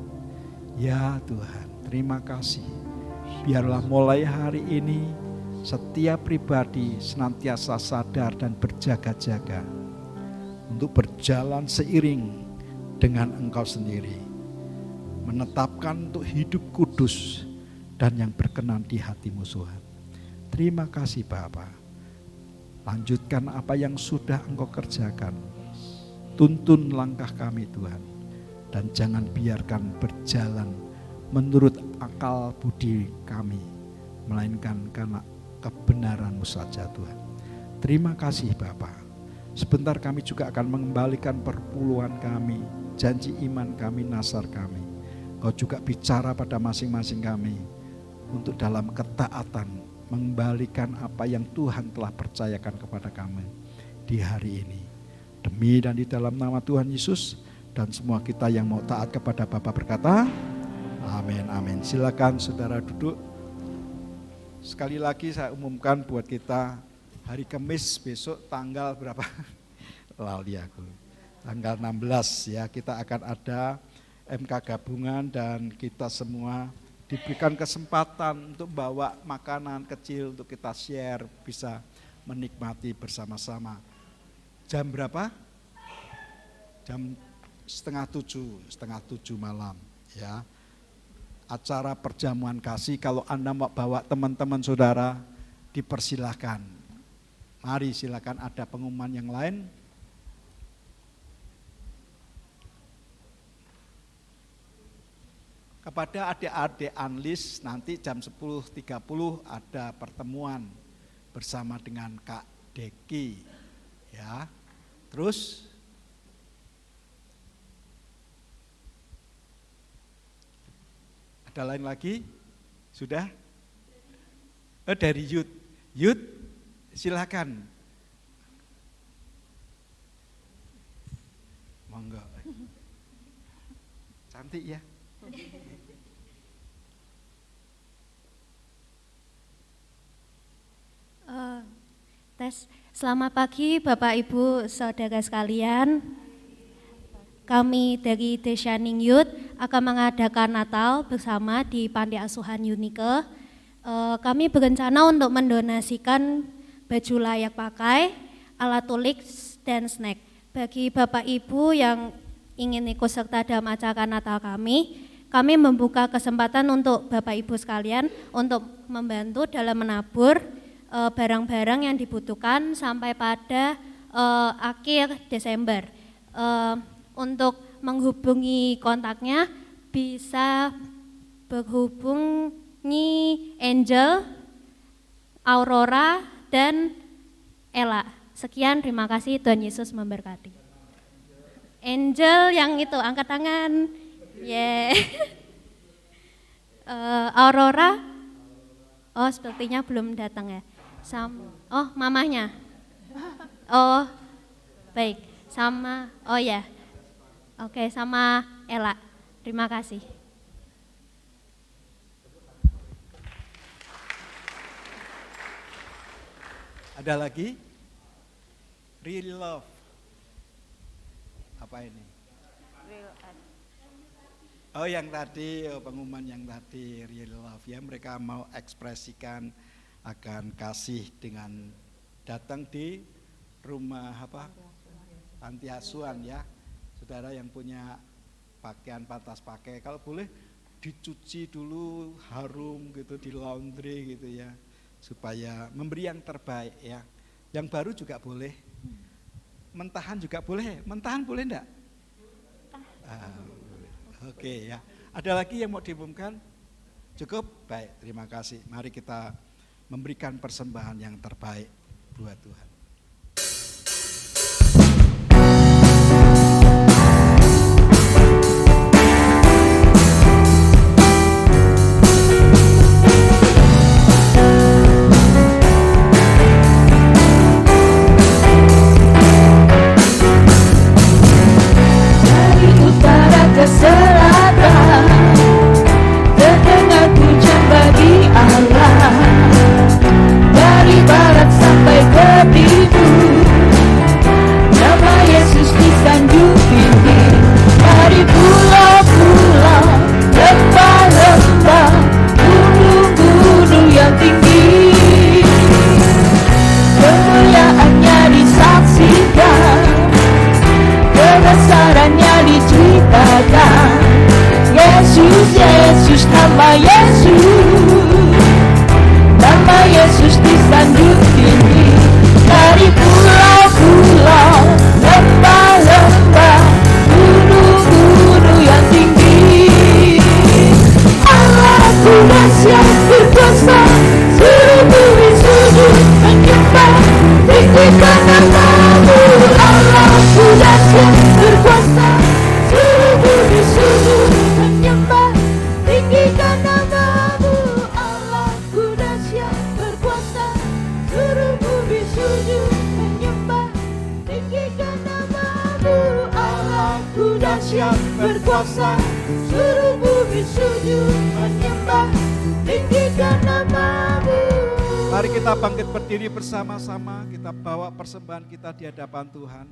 Ya Tuhan, terima kasih. Biarlah mulai hari ini setiap pribadi senantiasa sadar dan berjaga-jaga untuk berjalan seiring dengan Engkau sendiri. Menetapkan untuk hidup kudus dan yang berkenan di hati-Mu Tuhan. Terima kasih Bapa. Lanjutkan apa yang sudah Engkau kerjakan. Tuntun langkah kami Tuhan. Dan jangan biarkan berjalan menurut akal budi kami, melainkan karena kebenaran-Mu saja Tuhan. Terima kasih Bapa. Sebentar kami juga akan mengembalikan perpuluhan kami, janji iman kami, nasar kami. Kau juga bicara pada masing-masing kami untuk dalam ketaatan mengembalikan apa yang Tuhan telah percayakan kepada kami di hari ini. Demi dan di dalam nama Tuhan Yesus, dan semua kita yang mau taat kepada Bapa berkata, amin, amin. Silakan saudara duduk. Sekali lagi saya umumkan buat kita, hari Kamis besok tanggal berapa? Lali aku. Tanggal 16 ya, kita akan ada MK gabungan dan kita semua diberikan kesempatan untuk bawa makanan kecil untuk kita share, bisa menikmati bersama-sama. Jam berapa? Jam setengah tujuh malam ya. Acara perjamuan kasih, kalau Anda mau bawa teman-teman saudara, dipersilahkan. Mari silakan, ada pengumuman yang lain. Kepada adik-adik Anlis, nanti jam 10.30 ada pertemuan bersama dengan Kak Deki. Ya, terus ada lain lagi? Sudah? Dari Yud, silakan. Monggo. Cantik ya. Tes. Selamat pagi Bapak Ibu Saudara sekalian. Kami dari The Shining Youth akan mengadakan Natal bersama di Panti Asuhan Unike. Kami berencana untuk mendonasikan baju layak pakai, alat tulis, dan snack. Bagi Bapak Ibu yang ingin ikut serta dalam acara Natal kami membuka kesempatan untuk Bapak Ibu sekalian untuk membantu dalam menabur barang-barang yang dibutuhkan sampai pada akhir Desember. Untuk menghubungi kontaknya bisa berhubungi Angel, Aurora, dan Ella. Sekian, terima kasih, Tuhan Yesus memberkati. Angel yang itu, angkat tangan. Yeah. Aurora, oh sepertinya belum datang ya. Oh mamahnya. Oh baik, sama, oh ya. Oke, sama Ella. Terima kasih. Ada lagi? Real love. Apa ini? Oh yang tadi, pengumuman yang tadi, real love ya, mereka mau ekspresikan akan kasih dengan datang di rumah apa? Panti asuhan ya. Saudara yang punya pakaian pantas pakai, kalau boleh dicuci dulu harum gitu, di laundry gitu ya, supaya memberi yang terbaik ya. Yang baru juga boleh, mentahan juga boleh. Mentahan boleh enggak? Oke ya. Ada lagi yang mau diumumkan? Cukup? Baik, terima kasih. Mari kita memberikan persembahan yang terbaik buat Tuhan. Dari utara ke selatan, terdengar pujian bagi Allah. Dari barat sampai ke timur, nama Yesus disanjung tinggi. Dari pulau-pulau, lembah-lembah, gunung-gunung yang tinggi, kemuliaannya disaksikan, kebesarannya diceritakan. Yesus, Yesus, nama Yesus, nama Yesus disanjung tinggi. Dari pulau-pulau, lembah-lembah, gunung-gunung yang tinggi. yang berkuasa, seluruh bumi sujud menyembah, tinggikan nama-Mu. Mari kita bangkit berdiri bersama-sama, kita bawa persembahan kita di hadapan Tuhan.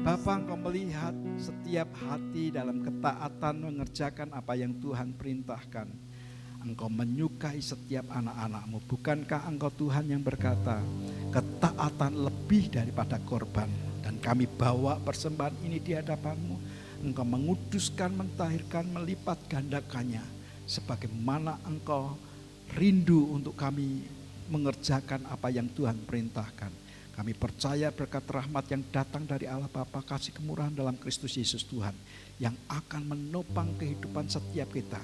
Bapa, Engkau melihat setiap hati dalam ketaatan mengerjakan apa yang Tuhan perintahkan. Engkau menyukai setiap anak-anak-Mu. Bukankah Engkau Tuhan yang berkata, ketaatan lebih daripada korban. Dan kami bawa persembahan ini di hadapan-Mu. Engkau menguduskan, mentahirkan, melipat gandakannya. Sebagaimana Engkau rindu untuk kami mengerjakan apa yang Tuhan perintahkan. Kami percaya berkat rahmat yang datang dari Allah Bapa, kasih kemurahan dalam Kristus Yesus Tuhan, yang akan menopang kehidupan setiap kita.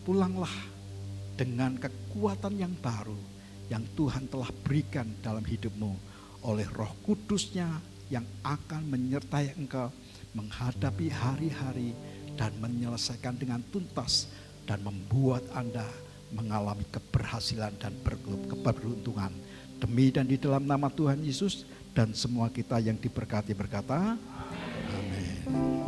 Pulanglah dengan kekuatan yang baru yang Tuhan telah berikan dalam hidupmu oleh Roh Kudus-Nya yang akan menyertai engkau menghadapi hari-hari dan menyelesaikan dengan tuntas dan membuat Anda mengalami keberhasilan dan keberuntungan. Demi dan di dalam nama Tuhan Yesus, dan semua kita yang diberkati berkata, amin.